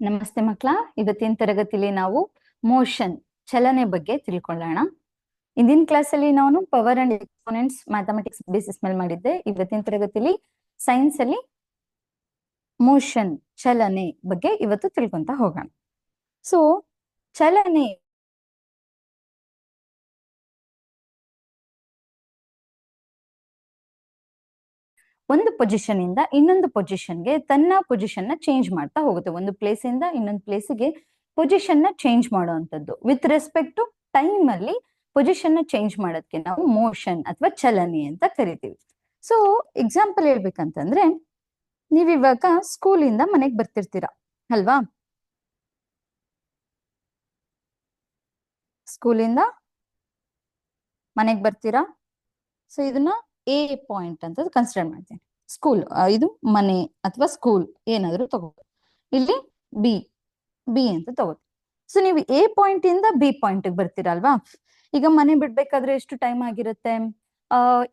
ನಮಸ್ತೆ ಮಕ್ಕಳ. ಇವತ್ತಿನ ತರಗತಿಲಿ ನಾವು ಮೋಷನ್ ಚಲನೆ ಬಗ್ಗೆ ತಿಳ್ಕೊಳ್ಳೋಣ. ಇಂದಿನ ಕ್ಲಾಸಲ್ಲಿ ನಾನು power and exponents mathematics basis ಮೇಲೆ ಮಾಡಿದ್ದೆ. ಇವತ್ತಿನ ತರಗತಿಲಿ ಸೈನ್ಸ್ ಅಲ್ಲಿ ಮೋಷನ್ ಚಲನೆ ಬಗ್ಗೆ ಇವತ್ತು ತಿಳ್ಕೊಂತ ಹೋಗೋಣ. ಸೊ ಚಲನೆ ಒಂದು ಪೊಸಿಷನ್ ಇಂದ ಇನ್ನೊಂದು ಪೊಸಿಷನ್ಗೆ ತನ್ನ ಪೊಸಿಷನ್ ನ ಚೇಂಜ್ ಮಾಡ್ತಾ ಹೋಗುತ್ತೆ. ಒಂದು ಪ್ಲೇಸ್ ಇಂದ ಇನ್ನೊಂದು ಪ್ಲೇಸ್ಗೆ ಪೊಸಿಷನ್ ನ ಚೇಂಜ್ ಮಾಡುವಂತದ್ದು. ವಿತ್ ರೆಸ್ಪೆಕ್ಟ್ ಟು ಟೈಮ್ ಅಲ್ಲಿ ಪೊಸಿಷನ್ ನ ಚೇಂಜ್ ಮಾಡೋದಕ್ಕೆ ನಾವು ಮೋಷನ್ ಅಥವಾ ಚಲನೆ ಅಂತ ಕರಿತೀವಿ. ಸೊ ಎಕ್ಸಾಂಪಲ್ ಹೇಳ್ಬೇಕಂತಂದ್ರೆ, ನೀವಿವಾಗ ಸ್ಕೂಲಿಂದ ಮನೆಗೆ ಬರ್ತಿರ್ತೀರಾ ಅಲ್ವಾ? ಸ್ಕೂಲಿಂದ ಮನೆಗೆ ಬರ್ತೀರಾ. ಸೊ ಇದನ್ನ ಎ ಪಾಯಿಂಟ್ ಅಂತ ಕನ್ಸಿಡರ್ ಮಾಡ್ತೀನಿ. ಸ್ಕೂಲ್ ಇದು ಮನೆ ಅಥವಾ ಸ್ಕೂಲ್ ಏನಾದ್ರು ತಗೋ. ಇಲ್ಲಿ ಬಿ ಬಿ ಅಂತ ತಗೋ. ಸೊ ನೀವು ಎ ಪಾಯಿಂಟ್ ಇಂದ ಬಿ ಪಾಯಿಂಟ್ ಬರ್ತೀರಲ್ವಾ? ಈಗ ಮನೆ ಬಿಡ್ಬೇಕಾದ್ರೆ ಎಷ್ಟು ಟೈಮ್ ಆಗಿರುತ್ತೆ?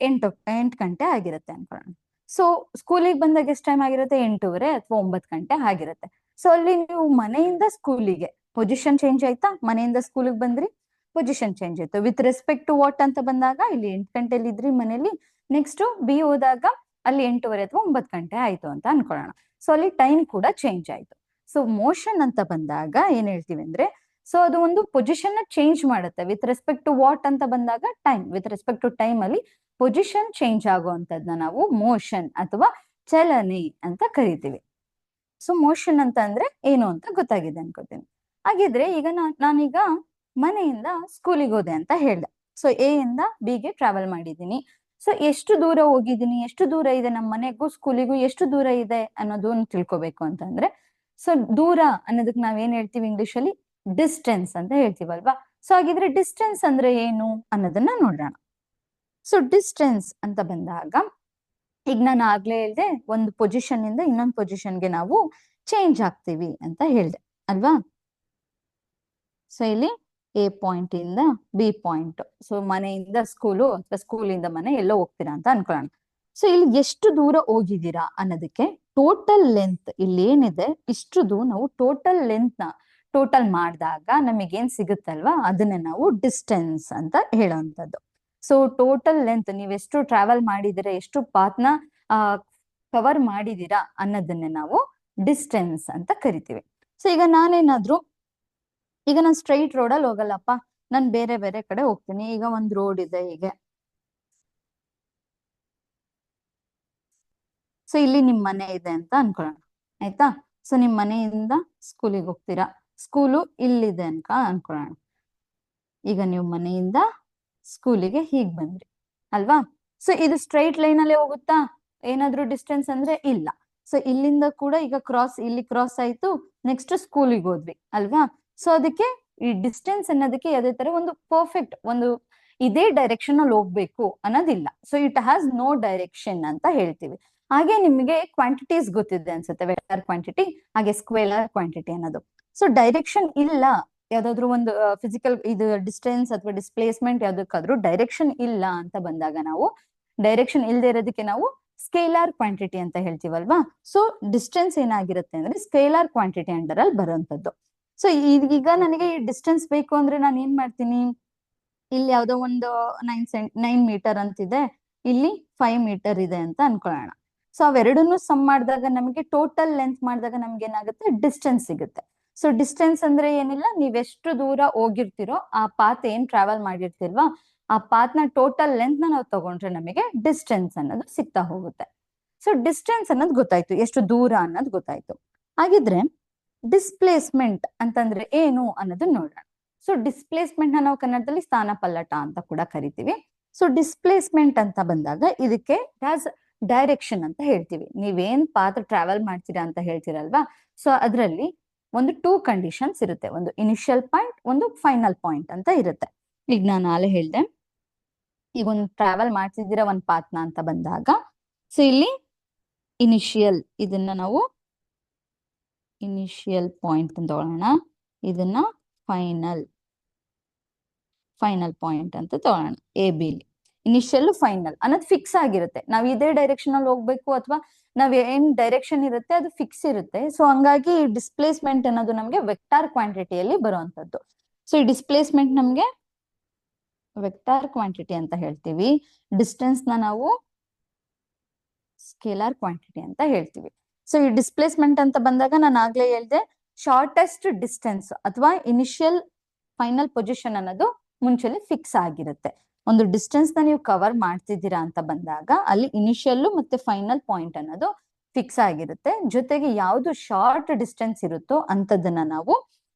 8 ಗಂಟೆ ಆಗಿರುತ್ತೆ ಅನ್ಕೊಳ್ಳೋಣ. ಸೊ ಸ್ಕೂಲಿಗೆ ಬಂದಾಗ ಎಷ್ಟು ಟೈಮ್ ಆಗಿರುತ್ತೆ? 8:30 ಅಥವಾ 9 ಗಂಟೆ ಆಗಿರುತ್ತೆ. ಸೊ ಅಲ್ಲಿ ನೀವು ಮನೆಯಿಂದ ಸ್ಕೂಲಿಗೆ ಪೊಸಿಷನ್ ಚೇಂಜ್ ಆಯ್ತಾ? ಮನೆಯಿಂದ ಸ್ಕೂಲಿಗೆ ಬಂದ್ರಿ, ಪೊಸಿಷನ್ ಚೇಂಜ್ ಆಯ್ತು. ವಿತ್ ರೆಸ್ಪೆಕ್ಟ್ ಟು ವಾಟ್ ಅಂತ ಬಂದಾಗ ಇಲ್ಲಿ 8 ಗಂಟೆಲಿ ಇದ್ರಿ ಮನೇಲಿ. ನೆಕ್ಸ್ಟ್ ಬಿ ಹೋದಾಗ ಅಲ್ಲಿ 8:30 ಅಥವಾ 9 ಗಂಟೆ ಆಯ್ತು ಅಂತ ಅನ್ಕೊಳ್ಳೋಣ. ಸೊ ಅಲ್ಲಿ ಟೈಮ್ ಕೂಡ ಚೇಂಜ್ ಆಯ್ತು. ಸೊ ಮೋಷನ್ ಅಂತ ಬಂದಾಗ ಏನ್ ಹೇಳ್ತೀವಿ ಅಂದ್ರೆ, ಸೊ ಅದು ಒಂದು ಪೊಸಿಷನ್ ನ ಚೇಂಜ್ ಮಾಡುತ್ತೆ. ವಿತ್ ರೆಸ್ಪೆಕ್ಟ್ ಟು ವಾಟ್ ಅಂತ ಬಂದಾಗ time. With respect to time ಅಲ್ಲಿ ಪೊಸಿಷನ್ ಚೇಂಜ್ ಆಗುವಂತದ್ನ ನಾವು ಮೋಷನ್ ಅಥವಾ ಚಲನೆ ಅಂತ ಕರಿತೀವಿ. ಸೊ ಮೋಷನ್ ಅಂತ ಅಂದ್ರೆ ಏನು ಅಂತ ಗೊತ್ತಾಗಿದೆ ಅನ್ಕೋತೀನಿ. ಹಾಗಿದ್ರೆ ಈಗ ನಾನೀಗ ಮನೆಯಿಂದ ಸ್ಕೂಲಿಗೆ ಹೋದೆ ಅಂತ ಹೇಳ್ದೆ. ಸೊ ಎ ಇಂದ ಬಿಗೆ ಟ್ರಾವೆಲ್ ಮಾಡಿದೀನಿ. ಸೊ ಎಷ್ಟು ದೂರ ಹೋಗಿದ್ದೀನಿ, ಎಷ್ಟು ದೂರ ಇದೆ ನಮ್ಮ ಮನೆಗೂ ಸ್ಕೂಲಿಗೂ, ಎಷ್ಟು ದೂರ ಇದೆ ಅನ್ನೋದನ್ನ ತಿಳ್ಕೊಬೇಕು ಅಂತಂದ್ರೆ, ಸೊ ದೂರ ಅನ್ನೋದಕ್ಕೆ ನಾವೇನ್ ಹೇಳ್ತೀವಿ ಇಂಗ್ಲಿಷ್ ಅಲ್ಲಿ? ಡಿಸ್ಟೆನ್ಸ್ ಅಂತ ಹೇಳ್ತೀವಲ್ವಾ? ಸೊ ಹಾಗಿದ್ರೆ ಡಿಸ್ಟೆನ್ಸ್ ಅಂದ್ರೆ ಏನು ಅನ್ನೋದನ್ನ ನೋಡೋಣ. ಸೊ ಡಿಸ್ಟೆನ್ಸ್ ಅಂತ ಬಂದಾಗ, ಈಗ ನಾನು ಆಗ್ಲೇ ಹೇಳ್ದೆ, ಒಂದು ಪೊಸಿಷನ್ ಇಂದ ಇನ್ನೊಂದು ಪೊಸಿಷನ್ಗೆ ನಾವು ಚೇಂಜ್ ಆಗ್ತೀವಿ ಅಂತ ಹೇಳ್ದೆ ಅಲ್ವಾ? ಸೊ ಇಲ್ಲಿ ಎ ಪಾಯಿಂಟ್ ಇಂದ ಬಿ ಪಾಯಿಂಟ್. ಸೊ ಮನೆಯಿಂದ ಸ್ಕೂಲು ಅಥವಾ ಸ್ಕೂಲಿಂದ ಮನೆ ಎಲ್ಲೋ ಹೋಗ್ತೀರಾ ಅಂತ ಅನ್ಕೊಳ್ಳೋಣ. ಸೊ ಇಲ್ಲಿ ಎಷ್ಟು ದೂರ ಹೋಗಿದ್ದೀರಾ ಅನ್ನೋದಕ್ಕೆ ಟೋಟಲ್ ಲೆಂತ್ ಇಲ್ಲಿ ಏನಿದೆ ಇಷ್ಟುದು ನಾವು ಟೋಟಲ್ ಲೆಂತ್ ನ ಟೋಟಲ್ ಮಾಡಿದಾಗ ನಮಗೇನ್ ಸಿಗುತ್ತಲ್ವಾ ಅದನ್ನ ನಾವು ಡಿಸ್ಟೆನ್ಸ್ ಅಂತ ಹೇಳೋವಂಥದ್ದು. ಸೊ ಟೋಟಲ್ ಲೆಂತ್ ನೀವೆಷ್ಟು ಟ್ರಾವೆಲ್ ಮಾಡಿದಿರಾ, ಎಷ್ಟು ಪಾತ್ನ ಕವರ್ ಮಾಡಿದೀರಾ ಅನ್ನೋದನ್ನ ನಾವು ಡಿಸ್ಟೆನ್ಸ್ ಅಂತ ಕರಿತೀವಿ. ಸೊ ಈಗ ನಾನು ಸ್ಟ್ರೈಟ್ ರೋಡಲ್ಲಿ ಹೋಗಲ್ಲಪ್ಪ, ನಾನು ಬೇರೆ ಬೇರೆ ಕಡೆ ಹೋಗ್ತೀನಿ. ಈಗ ಒಂದು ರೋಡ್ ಇದೆ ಹೀಗೆ. ಸೊ ಇಲ್ಲಿ ನಿಮ್ ಮನೆ ಇದೆ ಅಂತ ಅನ್ಕೊಳ್ಳೋಣ, ಆಯ್ತಾ? ಸೊ ನಿಮ್ ಮನೆಯಿಂದ ಸ್ಕೂಲಿಗೆ ಹೋಗ್ತೀರಾ, ಸ್ಕೂಲು ಇಲ್ಲಿದೆ ಅಂತ ಅನ್ಕೊಳ್ಳೋಣ. ಈಗ ನೀವು ಮನೆಯಿಂದ ಸ್ಕೂಲಿಗೆ ಹೀಗ್ ಬಂದ್ರಿ ಅಲ್ವಾ? ಸೊ ಇದು ಸ್ಟ್ರೈಟ್ ಲೈನ್ ಅಲ್ಲೇ ಹೋಗುತ್ತಾ? ಏನಾದ್ರೂ ಡಿಸ್ಟೆನ್ಸ್ ಅಂದ್ರೆ ಇಲ್ಲ. ಸೊ ಇಲ್ಲಿಂದ ಕೂಡ ಈಗ ಇಲ್ಲಿ ಕ್ರಾಸ್ ಆಯ್ತು, ನೆಕ್ಸ್ಟ್ ಸ್ಕೂಲಿಗೆ ಹೋದ್ವಿ ಅಲ್ವಾ? ಸೊ ಅದಕ್ಕೆ ಈ ಡಿಸ್ಟೆನ್ಸ್ ಅನ್ನೋದಕ್ಕೆ ಯಾವುದೇ ತರ ಒಂದು ಪರ್ಫೆಕ್ಟ್ ಒಂದು ಇದೇ ಡೈರೆಕ್ಷನ್ ಅಲ್ಲಿ ಹೋಗ್ಬೇಕು ಅನ್ನೋದಿಲ್ಲ. So it has no direction ಅಂತ ಹೇಳ್ತೀವಿ. ಹಾಗೆ ನಿಮಗೆ ಕ್ವಾಂಟಿಟೀಸ್ ಗೊತ್ತಿದೆ ಅನ್ಸುತ್ತೆ, ವೆಕ್ಟರ್ ಕ್ವಾಂಟಿಟಿ ಹಾಗೆ ಸ್ಕ್ವೇಲರ್ ಕ್ವಾಂಟಿಟಿ ಅನ್ನೋದು. ಸೊ ಡೈರೆಕ್ಷನ್ ಇಲ್ಲ, ಯಾವ್ದಾದ್ರು ಒಂದು ಫಿಸಿಕಲ್ ಇದು ಡಿಸ್ಟೆನ್ಸ್ ಅಥವಾ ಡಿಸ್ಪ್ಲೇಸ್ಮೆಂಟ್ ಯಾವ್ದಕ್ಕಾದ್ರೂ ಡೈರೆಕ್ಷನ್ ಇಲ್ಲ ಅಂತ ಬಂದಾಗ ನಾವು ಡೈರೆಕ್ಷನ್ ಇಲ್ಲದೆ ಇರೋದಕ್ಕೆ ನಾವು ಸ್ಕೇಲಾರ್ ಕ್ವಾಂಟಿಟಿ ಅಂತ ಹೇಳ್ತೀವಲ್ವಾ? ಸೊ ಡಿಸ್ಟೆನ್ಸ್ ಏನಾಗಿರುತ್ತೆ ಅಂದ್ರೆ ಸ್ಕೇಲಾರ್ ಕ್ವಾಂಟಿಟಿ ಅಂಡರ್ ಅಲ್ಲಿ ಬರುವಂತದ್ದು. ಸೊ ಈಗ ನನಗೆ ಈ ಡಿಸ್ಟೆನ್ಸ್ ಬೇಕು ಅಂದ್ರೆ ನಾನು ಏನ್ ಮಾಡ್ತೀನಿ, ಇಲ್ಲಿ ಯಾವ್ದೋ ಒಂದು 9 ಮೀಟರ್ ಅಂತಿದೆ, ಇಲ್ಲಿ 5 ಮೀಟರ್ ಇದೆ ಅಂತ ಅನ್ಕೊಳ್ಳೋಣ. ಸೊ ಅವೆರಡನ್ನು ಸಮ್ ಮಾಡಿದಾಗ ನಮಗೆ ಟೋಟಲ್ ಲೆಂತ್ ಮಾಡಿದಾಗ ನಮ್ಗೆ ಏನಾಗುತ್ತೆ? ಡಿಸ್ಟೆನ್ಸ್ ಸಿಗುತ್ತೆ. ಸೊ ಡಿಸ್ಟೆನ್ಸ್ ಅಂದ್ರೆ ಏನಿಲ್ಲ, ನೀವೆಷ್ಟು ದೂರ ಹೋಗಿರ್ತೀರೋ ಆ ಪಾತ್ ಏನ್ ಟ್ರಾವೆಲ್ ಮಾಡಿರ್ತಿಲ್ವಾ ಆ ಪಾತ್ ನ ಟೋಟಲ್ ಲೆಂತ್ ನ ನಾವು ತಗೊಂಡ್ರೆ ನಮಗೆ ಡಿಸ್ಟೆನ್ಸ್ ಅನ್ನೋದು ಸಿಗ್ತಾ ಹೋಗುತ್ತೆ. ಸೊ ಡಿಸ್ಟೆನ್ಸ್ ಅನ್ನೋದು ಗೊತ್ತಾಯ್ತು, ಎಷ್ಟು ದೂರ ಅನ್ನೋದು ಗೊತ್ತಾಯ್ತು. ಹಾಗಿದ್ರೆ ಡಿಸ್ಪ್ಲೇಸ್ಮೆಂಟ್ ಅಂತಂದ್ರೆ ಏನು ಅನ್ನೋದು ನೋಡೋಣ. ಸೊ ಡಿಸ್ಪ್ಲೇಸ್ಮೆಂಟ್ ನ ನಾವು ಕನ್ನಡದಲ್ಲಿ ಸ್ಥಾನ ಪಲ್ಲಟ ಅಂತ ಕೂಡ ಕರಿತೀವಿ. ಸೊ ಡಿಸ್ಪ್ಲೇಸ್ಮೆಂಟ್ ಅಂತ ಬಂದಾಗ ಇದಕ್ಕೆ ಹ್ಯಾಸ್ ಡೈರೆಕ್ಷನ್ ಅಂತ ಹೇಳ್ತೀವಿ. ನೀವೇನ್ ಪಾತ್ ಟ್ರಾವೆಲ್ ಮಾಡ್ತೀರಾ ಅಂತ ಹೇಳ್ತೀರಲ್ವಾ? ಸೊ ಅದರಲ್ಲಿ ಒಂದು 2 ಕಂಡೀಷನ್ಸ್ ಇರುತ್ತೆ, ಒಂದು ಇನಿಷಿಯಲ್ ಪಾಯಿಂಟ್, ಒಂದು ಫೈನಲ್ ಪಾಯಿಂಟ್ ಅಂತ ಇರುತ್ತೆ. ಈಗ ನಾನು ನಾಳೆ ಹೇಳ್ದೆ, ಈಗ ಒಂದು ಟ್ರಾವೆಲ್ ಮಾಡ್ತಿದ್ದೀರಾ ಒಂದ್ ಪಾತ್ನ ಅಂತ ಬಂದಾಗ, ಸೊ ಇಲ್ಲಿ ಇನಿಷಿಯಲ್ ಇದನ್ನ ನಾವು ಇನಿಷಿಯಲ್ ಪಾಯಿಂಟ್ ಅಂತ ತಗೊಳ್ಳೋಣ, ಇದನ್ನ ಫೈನಲ್ ಪಾಯಿಂಟ್ ಅಂತ ತಗೊಳ್ಳೋಣ. ಎ ಬಿ ಇನಿಷಿಯಲ್ ಫೈನಲ್ ಅನ್ನೋದು ಫಿಕ್ಸ್ ಆಗಿರುತ್ತೆ. ನಾವ್ ಇದೇ ಡೈರೆಕ್ಷನ್ ಅಲ್ಲಿ ಹೋಗ್ಬೇಕು ಅಥವಾ ನಾವ್ ಏನ್ ಡೈರೆಕ್ಷನ್ ಇರುತ್ತೆ ಅದು ಫಿಕ್ಸ್ ಇರುತ್ತೆ. ಸೊ ಹಂಗಾಗಿ ಡಿಸ್ಪ್ಲೇಸ್ಮೆಂಟ್ ಅನ್ನೋದು ನಮ್ಗೆ ವೆಕ್ಟಾರ್ ಕ್ವಾಂಟಿಟಿಯಲ್ಲಿ ಬರುವಂತದ್ದು. ಸೊ ಈ ಡಿಸ್ಪ್ಲೇಸ್ಮೆಂಟ್ ನಮ್ಗೆ ವೆಕ್ಟಾರ್ ಕ್ವಾಂಟಿಟಿ ಅಂತ ಹೇಳ್ತೀವಿ. ಡಿಸ್ಟೆನ್ಸ್ ನ ನಾವು ಸ್ಕೇಲಾರ್ ಕ್ವಾಂಟಿಟಿ ಅಂತ ಹೇಳ್ತೀವಿ. ಸೊ ಈ ಡಿಸ್ಪ್ಲೇಸ್ಮೆಂಟ್ ಅಂತ ಬಂದಾಗ ನಾನು ಆಗ್ಲೇ ಹೇಳ್ದೆ, ಶಾರ್ಟೆಸ್ಟ್ ಡಿಸ್ಟೆನ್ಸ್ ಅಥವಾ ಇನಿಷಿಯಲ್ ಫೈನಲ್ ಪೊಸಿಷನ್ ಅನ್ನೋದು ಮುಂಚೆನೆ ಫಿಕ್ಸ್ ಆಗಿರುತ್ತೆ. ಒಂದು ಡಿಸ್ಟೆನ್ಸ್ ನ ನೀವು ಕವರ್ ಮಾಡ್ತಿದ್ದೀರಾ ಅಂತ ಬಂದಾಗ ಅಲ್ಲಿ ಇನಿಷಿಯಲ್ ಮತ್ತೆ ಫೈನಲ್ ಪಾಯಿಂಟ್ ಅನ್ನೋದು ಫಿಕ್ಸ್ ಆಗಿರುತ್ತೆ. ಜೊತೆಗೆ ಯಾವ್ದು ಶಾರ್ಟ್ ಡಿಸ್ಟೆನ್ಸ್ ಇರುತ್ತೋ ಅಂತದನ್ನ ನಾವು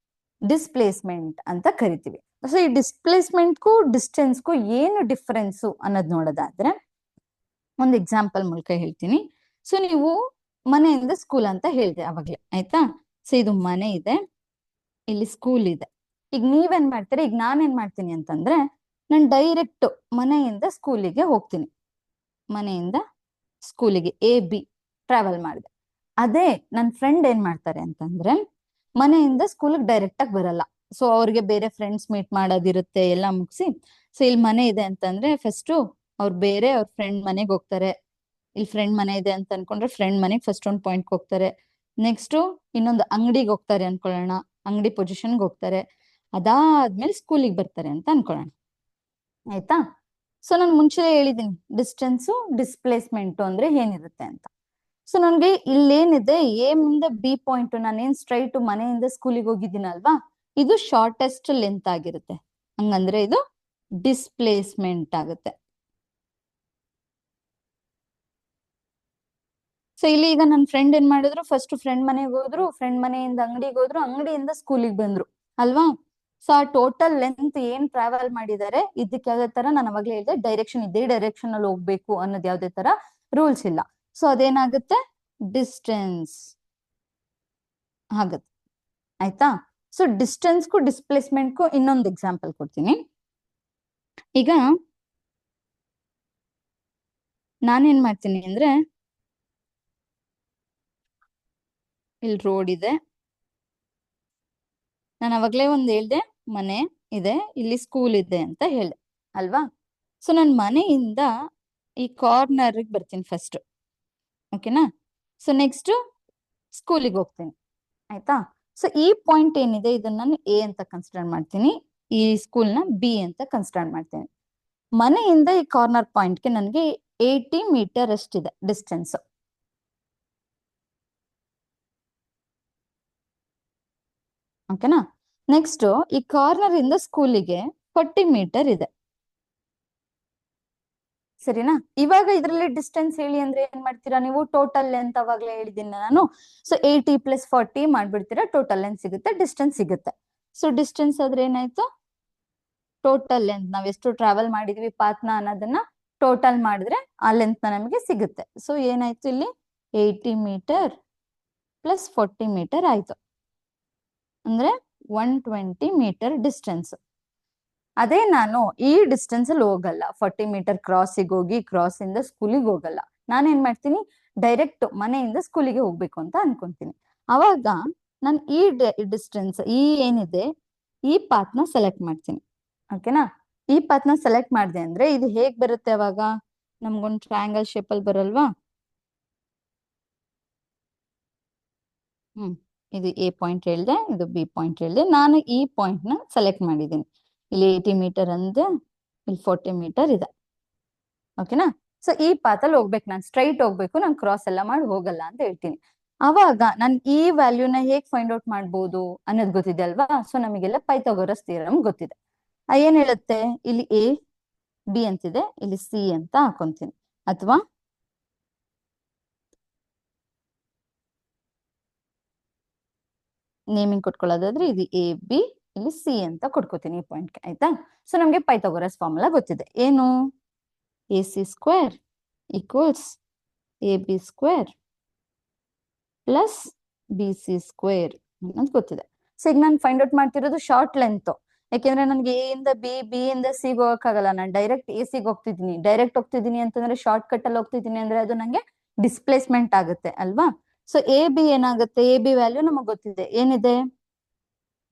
ಡಿಸ್ಪ್ಲೇಸ್ಮೆಂಟ್ ಅಂತ ಕರಿತೀವಿ. ಸೊ ಈ ಡಿಸ್ಪ್ಲೇಸ್ಮೆಂಟ್ಗೂ ಡಿಸ್ಟೆನ್ಸ್ಗೂ ಏನು ಡಿಫರೆನ್ಸು ಅನ್ನೋದು ನೋಡೋದಾದ್ರೆ ಒಂದು ಎಕ್ಸಾಂಪಲ್ ಮೂಲಕ ಹೇಳ್ತೀನಿ. ಸೊ ನೀವು ಮನೆಯಿಂದ ಸ್ಕೂಲ್ ಅಂತ ಹೇಳ್ದೆ ಅವಾಗ್ಲೇ, ಆಯ್ತಾ? ಸೊ ಇದು ಮನೆ ಇದೆ, ಇಲ್ಲಿ ಸ್ಕೂಲ್ ಇದೆ. ಈಗ ನೀವೇನ್ ಮಾಡ್ತೀರಾ, ಈಗ ನಾನೇನ್ ಮಾಡ್ತೀನಿ ಅಂತಂದ್ರೆ ನಾನು ಡೈರೆಕ್ಟ್ ಮನೆಯಿಂದ ಸ್ಕೂಲಿಗೆ ಹೋಗ್ತೀನಿ. ಮನೆಯಿಂದ ಸ್ಕೂಲಿಗೆ AB ಟ್ರಾವೆಲ್ ಮಾಡಿದೆ. ಅದೇ ನನ್ನ ಫ್ರೆಂಡ್ ಏನ್ ಮಾಡ್ತಾರೆ ಅಂತಂದ್ರೆ ಮನೆಯಿಂದ ಸ್ಕೂಲಿಗೆ ಡೈರೆಕ್ಟ್ ಆಗಿ ಬರಲ್ಲ. ಸೊ ಅವ್ರಿಗೆ ಬೇರೆ ಫ್ರೆಂಡ್ಸ್ ಮೀಟ್ ಮಾಡೋದಿರುತ್ತೆ, ಎಲ್ಲ ಮುಗಿಸಿ ಸೊ ಇಲ್ಲಿ ಮನೆ ಇದೆ ಅಂತಂದ್ರೆ ಫಸ್ಟ್ ಅವ್ರು ಬೇರೆ ಅವ್ರ ಫ್ರೆಂಡ್ ಮನೆಗೆ ಹೋಗ್ತಾರೆ. ಇಲ್ಲಿ ಫ್ರೆಂಡ್ ಮನೆ ಇದೆ ಅಂತ ಅನ್ಕೊಂಡ್ರೆ ಫ್ರೆಂಡ್ ಮನೆಗೆ ಫಸ್ಟ್ ಒಂದು ಪಾಯಿಂಟ್ ಹೋಗ್ತಾರೆ. ನೆಕ್ಸ್ಟ್ ಇನ್ನೊಂದು ಅಂಗಡಿಗೆ ಹೋಗ್ತಾರೆ ಅನ್ಕೊಳ್ಳೋಣ, ಅಂಗಡಿ ಪೊಸಿಷನ್ಗೆ ಹೋಗ್ತಾರೆ. ಅದಾದ್ಮೇಲೆ ಸ್ಕೂಲಿಗೆ ಬರ್ತಾರೆ ಅಂತ ಅನ್ಕೊಳ್ಳೋಣ, ಆಯ್ತಾ? ಸೊ ನಾನು ಮುಂಚೆ ಹೇಳಿದೀನಿ ಡಿಸ್ಟೆನ್ಸ್ ಡಿಸ್ಪ್ಲೇಸ್ಮೆಂಟ್ ಅಂದ್ರೆ ಏನಿರುತ್ತೆ ಅಂತ. ಸೊ ನನ್ಗೆ ಇಲ್ಲೇನಿದೆ ಎ ಇಂದ B ಪಾಯಿಂಟ್, ನಾನೇನ್ ಸ್ಟ್ರೈಟ್ ಮನೆಯಿಂದ ಸ್ಕೂಲಿಗೆ ಹೋಗಿದ್ದೀನಲ್ವಾ, ಇದು ಶಾರ್ಟೆಸ್ಟ್ ಲೆಂತ್ ಆಗಿರುತ್ತೆ. ಹಂಗಂದ್ರೆ ಇದು ಡಿಸ್ಪ್ಲೇಸ್ಮೆಂಟ್ ಆಗುತ್ತೆ. ಸೊ ಇಲ್ಲಿ ಈಗ ನನ್ನ ಫ್ರೆಂಡ್ ಏನ್ ಮಾಡಿದ್ರು, ಫಸ್ಟ್ ಫ್ರೆಂಡ್ ಮನೆಗೆ ಹೋದ್ರು, ಫ್ರೆಂಡ್ ಮನೆಯಿಂದ ಅಂಗಡಿಗೆ ಹೋದ್ರು, ಅಂಗಡಿಯಿಂದ ಸ್ಕೂಲಿಗೆ ಬಂದ್ರು ಅಲ್ವಾ? ಸೊ ಆ ಟೋಟಲ್ ಲೆಂತ್ ಏನ್ ಟ್ರಾವೆಲ್ ಮಾಡಿದ್ದಾರೆ ಇದಕ್ಕೆ ಯಾವ್ದೇ ತರ ನಾನು ಅವಾಗ್ಲೇ ಹೇಳಿದೆ ಡೈರೆಕ್ಷನ್ ಇದೇ ಡೈರೆಕ್ಷನ್ ಅಲ್ಲಿ ಹೋಗ್ಬೇಕು ಅನ್ನೋದು ಯಾವ್ದೇ ತರ ರೂಲ್ಸ್ ಇಲ್ಲ. ಸೊ ಅದೇನಾಗುತ್ತೆ, ಡಿಸ್ಟೆನ್ಸ್ ಆಗುತ್ತೆ, ಆಯ್ತಾ? ಸೊ ಡಿಸ್ಟೆನ್ಸ್ಗೂ ಡಿಸ್ಪ್ಲೇಸ್ಮೆಂಟ್ಗೂ ಇನ್ನೊಂದು ಎಕ್ಸಾಂಪಲ್ ಕೊಡ್ತೀನಿ. ಈಗ ನಾನೇನ್ ಮಾಡ್ತೀನಿ ಅಂದ್ರೆ ಇಲ್ಲಿ ರೋಡ್ ಇದೆ, ನಾನು ಅವಾಗ್ಲೇ ಒಂದ್ ಹೇಳ್ದೆ ಮನೆ ಇದೆ, ಇಲ್ಲಿ ಸ್ಕೂಲ್ ಇದೆ ಅಂತ ಹೇಳ್ದೆ ಅಲ್ವಾ? ಸೊ ನನ್ ಮನೆಯಿಂದ ಈ ಕಾರ್ನರ್ ಬರ್ತೀನಿ ಫಸ್ಟ್, ಓಕೆನಾ? ಸೊ ನೆಕ್ಸ್ಟ್ ಸ್ಕೂಲಿಗೆ ಹೋಗ್ತೀನಿ, ಆಯ್ತಾ? ಸೊ ಈ ಪಾಯಿಂಟ್ ಏನಿದೆ ಇದನ್ನ ನಾನು A ಅಂತ ಕನ್ಸಿಡರ್ ಮಾಡ್ತೀನಿ, ಈ ಸ್ಕೂಲ್ ನ B ಅಂತ ಕನ್ಸಿಡರ್ ಮಾಡ್ತೀನಿ. ಮನೆಯಿಂದ ಈ ಕಾರ್ನರ್ ಪಾಯಿಂಟ್ಗೆ ನನಗೆ 80 ಮೀಟರ್ ಅಷ್ಟಿದೆ ಡಿಸ್ಟೆನ್ಸ್, ಓಕೆನಾ? ನೆಕ್ಸ್ಟ್ ಈ ಕಾರ್ನರ್ ಇಂದ ಸ್ಕೂಲಿಗೆ 40 ಮೀಟರ್ ಇದೆ, ಸರಿನಾ? ಇವಾಗ ಇದರಲ್ಲಿ ಡಿಸ್ಟೆನ್ಸ್ ಹೇಳಿ ಅಂದ್ರೆ ಏನ್ ಮಾಡ್ತೀರಾ ನೀವು, ಟೋಟಲ್ ಲೆಂತ್ ಅವಾಗ್ಲೇ ಹೇಳಿದ್ದೀನಿ ನಾನು. ಸೊ 80 + 40 ಮಾಡ್ಬಿಡ್ತೀರಾ, ಟೋಟಲ್ ಲೆಂತ್ ಸಿಗುತ್ತೆ, ಡಿಸ್ಟೆನ್ಸ್ ಸಿಗುತ್ತೆ. ಸೊ ಡಿಸ್ಟೆನ್ಸ್ ಆದ್ರೆ ಏನಾಯ್ತು, ಟೋಟಲ್ ಲೆಂತ್ ನಾವ್ ಎಷ್ಟು ಟ್ರಾವೆಲ್ ಮಾಡಿದ್ವಿ ಪಾತ್ನ ಅನ್ನೋದನ್ನ ಟೋಟಲ್ ಮಾಡಿದ್ರೆ ಆ ಲೆಂತ್ ನಮಗೆ ಸಿಗುತ್ತೆ. ಸೊ ಏನಾಯ್ತು ಇಲ್ಲಿ 80 ಮೀಟರ್ + 40 ಮೀಟರ್ ಆಯ್ತು, ಅಂದ್ರೆ 120 ಮೀಟರ್ ಡಿಸ್ಟೆನ್ಸ್. ಅದೇ ನಾನು ಈ ಡಿಸ್ಟೆನ್ಸ್ ಅಲ್ಲಿ ಹೋಗಲ್ಲ, 40 ಮೀಟರ್ ಕ್ರಾಸಿಗೆ ಹೋಗಿ ಕ್ರಾಸ್ ಇಂದ ಸ್ಕೂಲಿಗೆ ಹೋಗಲ್ಲ. ನಾನೇನ್ ಮಾಡ್ತೀನಿ, ಡೈರೆಕ್ಟ್ ಮನೆಯಿಂದ ಸ್ಕೂಲಿಗೆ ಹೋಗ್ಬೇಕು ಅಂತ ಅನ್ಕೊಂತೀನಿ. ಅವಾಗ ನಾನು ಈ ಡಿಸ್ಟೆನ್ಸ್ ಈ ಏನಿದೆ ಈ ಪಾತ್ನ ಸೆಲೆಕ್ಟ್ ಮಾಡ್ತೀನಿ, ಓಕೆನಾ? ಈ ಪಾತ್ನ ಸೆಲೆಕ್ಟ್ ಮಾಡಿದೆ ಅಂದ್ರೆ ಇದು ಹೇಗ್ ಬರುತ್ತೆ, ಅವಾಗ ನಮ್ಗೊಂದು ಟ್ರಯಾಂಗಲ್ ಶೇಪ್ ಅಲ್ಲಿ ಬರಲ್ವಾ? ಇದು A ಪಾಯಿಂಟ್ ಹೇಳ್ದೆ, ಇದು B ಪಾಯಿಂಟ್ ಹೇಳ್ದೆ. ನಾನು ಈ ಪಾಯಿಂಟ್ ನ ಸೆಲೆಕ್ಟ್ ಮಾಡಿದ್ದೀನಿ. ಇಲ್ಲಿ 80 ಮೀಟರ್ ಅಂದ್ರೆ ಇಲ್ಲಿ 40 ಮೀಟರ್ ಇದೆ, ಓಕೆನಾ? ಸೊ ಈ ಪಾತಲ್ಲಿ ಹೋಗ್ಬೇಕು, ನಾನು ಸ್ಟ್ರೈಟ್ ಹೋಗ್ಬೇಕು, ನಾನು ಕ್ರಾಸ್ ಎಲ್ಲ ಮಾಡಿ ಹೋಗಲ್ಲ ಅಂತ ಹೇಳ್ತೀನಿ. ಅವಾಗ ನಾನು ಈ ವ್ಯಾಲ್ಯೂನ ಹೇಗ್ ಫೈಂಡ್ ಔಟ್ ಮಾಡ್ಬೋದು ಅನ್ನೋದು ಗೊತ್ತಿದೆ ಅಲ್ವಾ? ಸೊ ನಮಗೆಲ್ಲ ಪೈಥಾಗೋರಸ್ ಥಿಯರಮ್ ಗೊತ್ತಿದೆ. ಏನ್ ಹೇಳುತ್ತೆ, ಇಲ್ಲಿ A B ಅಂತಿದೆ, ಇಲ್ಲಿ C ಅಂತ ಹಾಕೊಂತೀನಿ. ಅಥವಾ ನೇಮಿಂಗ್ ಕೊಟ್ಕೊಳ್ಳೋದಾದ್ರೆ ಇದು AB, ಇಲ್ಲಿ C ಅಂತ ಕೊಟ್ಕೋತೀನಿ ಈ ಪಾಯಿಂಟ್ಗೆ, ಆಯ್ತಾ? ಸೊ ನಮ್ಗೆ ಪೈಥಾಗೋರಸ್ ಫಾರ್ಮುಲಾ ಗೊತ್ತಿದೆ, ಏನು AC² = AB² + BC² ಅನ್ನೋದು ಗೊತ್ತಿದೆ. ಸೊ ಈಗ ನಾನು ಫೈಂಡ್ ಔಟ್ ಮಾಡ್ತಿರೋದು ಶಾರ್ಟ್ ಲೆಂತ್, ಯಾಕೆಂದ್ರೆ ನನ್ಗೆ A ಇಂದ B ಇಂದ C ಹೋಗಕ್ಕಾಗಲ್ಲ, ನಾನು ಡೈರೆಕ್ಟ್ AC ಗೆ ಹೋಗ್ತಿದ್ದೀನಿ. ಡೈರೆಕ್ಟ್ ಹೋಗ್ತಿದ್ದೀನಿ ಅಂತಂದ್ರೆ ಶಾರ್ಟ್ ಕಟ್ ಅಲ್ಲಿ ಹೋಗ್ತಿದ್ದೀನಿ ಅಂದ್ರೆ ಅದು ನಂಗೆ ಡಿಸ್ಪ್ಲೇಸ್ಮೆಂಟ್ ಆಗುತ್ತೆ ಅಲ್ವಾ? ಸೊ AB ಏನಾಗುತ್ತೆ, AB ವ್ಯಾಲ್ಯೂ ನಮಗ್ ಗೊತ್ತಿದೆ, ಏನಿದೆ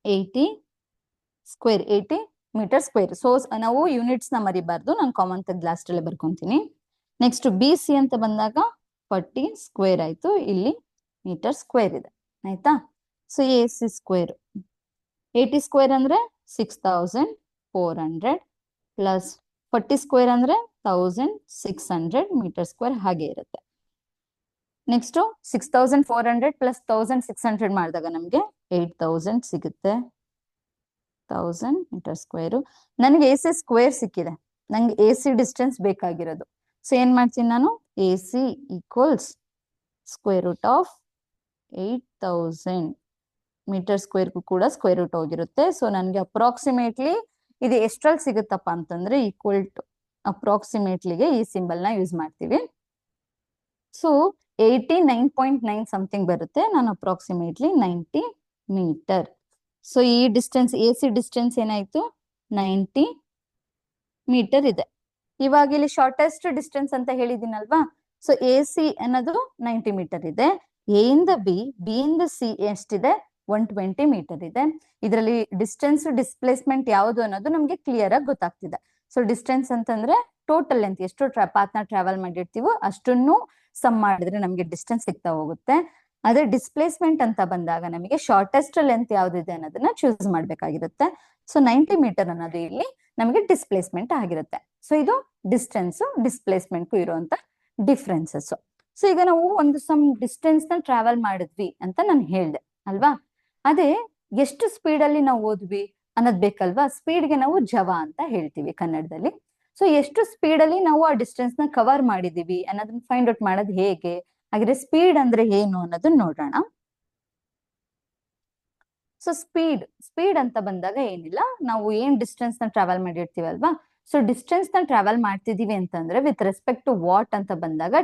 80², 80 ಮೀಟರ್ ಸ್ಕ್ವೇರ್. ಸೊ ನಾವು ಯೂನಿಟ್ಸ್ ನ ಮರಿಬಾರ್ದು, ನಾನು ಕಾಮನ್ ತೆಗೆದು ಲಾಸ್ಟ್ ಅಲ್ಲೇ ಬರ್ಕೊಂತೀನಿ. ನೆಕ್ಸ್ಟ್ ಬಿ ಸಿ ಅಂತ ಬಂದಾಗ 40 ಸ್ಕ್ವೇರ್ ಆಯ್ತು, ಇಲ್ಲಿ ಮೀಟರ್ ಸ್ಕ್ವೇರ್ ಇದೆ ಆಯ್ತಾ. So A C square 80 square ಅಂದ್ರೆ 6400 ಪ್ಲಸ್ 40 ಸ್ಕ್ವೇರ್ ಅಂದ್ರೆ 1600 ಮೀಟರ್ ಸ್ಕ್ವೇರ್ ಹಾಗೆ ಇರುತ್ತೆ. ನೆಕ್ಸ್ಟ್ 6400 ಪ್ಲಸ್ 1600 ಮಾಡಿದಾಗ ನಮ್ಗೆ 8000 ಸಿಗುತ್ತೆ. 1000 ಮೀಟರ್ ಸ್ಕ್ವೇರ್. ನನಗೆ ಎ ಸಿ ಸ್ಕ್ವೇರ್ ಸಿಕ್ಕಿದೆ, ನಂಗೆ ಎ ಸಿ ಡಿಸ್ಟೆನ್ಸ್ ಬೇಕಾಗಿರೋದು. ಸೊ ಏನ್ ಮಾಡ್ತೀನಿ ನಾನು, A C equals square root of 8000 metre ಸ್ಕ್ವೇರ್ಗೂ ಕೂಡ ಸ್ಕ್ವೇರ್ ರೂಟ್ ಹೋಗಿರುತ್ತೆ. ಸೊ ನನಗೆ ಅಪ್ರಾಕ್ಸಿಮೇಟ್ಲಿ ಇದು ಎಷ್ಟ್ರಲ್ಲಿ ಸಿಗುತ್ತಪ್ಪ ಅಂತಂದ್ರೆ ಈಕ್ವಲ್ ಟು ಅಪ್ರಾಕ್ಸಿಮೇಟ್ಲಿಗೆ ಈ ಸಿಂಬಲ್ ನ ಯೂಸ್ ಮಾಡ್ತೀವಿ. ಸೊ 89.9 ಸಮಥಿಂಗ್ ಬರುತ್ತೆ, ನಾನು ಅಪ್ರಾಕ್ಸಿಮೇಟ್ಲಿ 90 ಮೀಟರ್. ಸೊ ಈ ಡಿಸ್ಟೆನ್ಸ್ ಎ ಸಿ ಡಿಸ್ಟೆನ್ಸ್ ಏನಾಯ್ತು 90 ಮೀಟರ್ ಇದೆ. ಇವಾಗ ಇಲ್ಲಿ ಶಾರ್ಟೆಸ್ಟ್ ಡಿಸ್ಟೆನ್ಸ್ ಅಂತ ಹೇಳಿದಿನಲ್ವಾ, ಸೊ ಎ ಸಿ ಅನ್ನೋದು 90 ಮೀಟರ್ ಇದೆ. ಎ ಇಂದ ಬಿ, ಬಿ ಇಂದ ಸಿ ಎಷ್ಟಿದೆ 120 ಮೀಟರ್ ಇದೆ. ಇದರಲ್ಲಿ ಡಿಸ್ಟೆನ್ಸ್ ಡಿಸ್ಪ್ಲೇಸ್ಮೆಂಟ್ ಯಾವುದು ಅನ್ನೋದು ನಮ್ಗೆ ಕ್ಲಿಯರ್ ಆಗಿ ಗೊತ್ತಾಗ್ತಿದೆ. ಸೊ ಡಿಸ್ಟೆನ್ಸ್ ಅಂತಂದ್ರೆ ಟೋಟಲ್ ಲೆಂತ್, ಎಷ್ಟು ಪಾತ್ ನ ಟ್ರಾವೆಲ್ ಮಾಡಿರ್ತೀವೋ ಅಷ್ಟನ್ನು ಸಮ್ ಮಾಡಿದ್ರೆ ನಮ್ಗೆ ಡಿಸ್ಟೆನ್ಸ್ ಸಿಗ್ತಾ ಹೋಗುತ್ತೆ. ಅದೇ ಡಿಸ್ಪ್ಲೇಸ್ಮೆಂಟ್ ಅಂತ ಬಂದಾಗ ನಮಗೆ ಶಾರ್ಟೆಸ್ಟ್ ಲೆಂತ್ ಯಾವ್ದಿದೆ ಅನ್ನೋದನ್ನ ಚೂಸ್ ಮಾಡ್ಬೇಕಾಗಿರುತ್ತೆ. ಸೊ 90 ಮೀಟರ್ ಅನ್ನೋದು ಇಲ್ಲಿ ನಮಗೆ ಡಿಸ್ಪ್ಲೇಸ್ಮೆಂಟ್ ಆಗಿರುತ್ತೆ. ಸೊ ಇದು ಡಿಸ್ಟೆನ್ಸ್ ಡಿಸ್ಪ್ಲೇಸ್ಮೆಂಟ್ ಇರುವಂತ ಡಿಫ್ರೆನ್ಸಸ್. ಸೊ ಈಗ ನಾವು ಒಂದು ಸಮ್ ಡಿಸ್ಟೆನ್ಸ್ ನ ಟ್ರಾವೆಲ್ ಮಾಡಿದ್ವಿ ಅಂತ ನಾನು ಹೇಳ್ದೆ ಅಲ್ವಾ, ಅದೇ ಎಷ್ಟು ಸ್ಪೀಡ್ ಅಲ್ಲಿ ನಾವು ಹೋದ್ವಿ ಅನ್ನೋದ್ ಬೇಕಲ್ವಾ. ಸ್ಪೀಡ್ಗೆ ನಾವು ಜವ ಅಂತ ಹೇಳ್ತೀವಿ ಕನ್ನಡದಲ್ಲಿ. ಸೊ ಎಷ್ಟು ಸ್ಪೀಡ್ ಅಲ್ಲಿ ನಾವು ಆ ಡಿಸ್ಟೆನ್ಸ್ ನ ಕವರ್ ಮಾಡಿದೀವಿ ಅನ್ನೋದನ್ನ ಫೈಂಡ್ ಔಟ್ ಮಾಡೋದು ಹೇಗೆ, ಹಾಗಾದ್ರೆ ಸ್ಪೀಡ್ ಅಂದ್ರೆ ಏನು ಅನ್ನೋದನ್ನ ನೋಡೋಣ. ಸೊ ಸ್ಪೀಡ್ ಅಂತ ಬಂದಾಗ ಏನಿಲ್ಲ, ನಾವು ಏನ್ ಡಿಸ್ಟೆನ್ಸ್ ನ ಟ್ರಾವೆಲ್ ಮಾಡಿರ್ತೀವಲ್ವಾ, ಸೊ ಡಿಸ್ಟೆನ್ಸ್ ನ ಟ್ರಾವೆಲ್ ಮಾಡ್ತಿದೀವಿ ಅಂತಂದ್ರೆ ವಿತ್ ರೆಸ್ಪೆಕ್ಟ್ ಟು ವಾಟ್ ಅಂತ ಬಂದಾಗ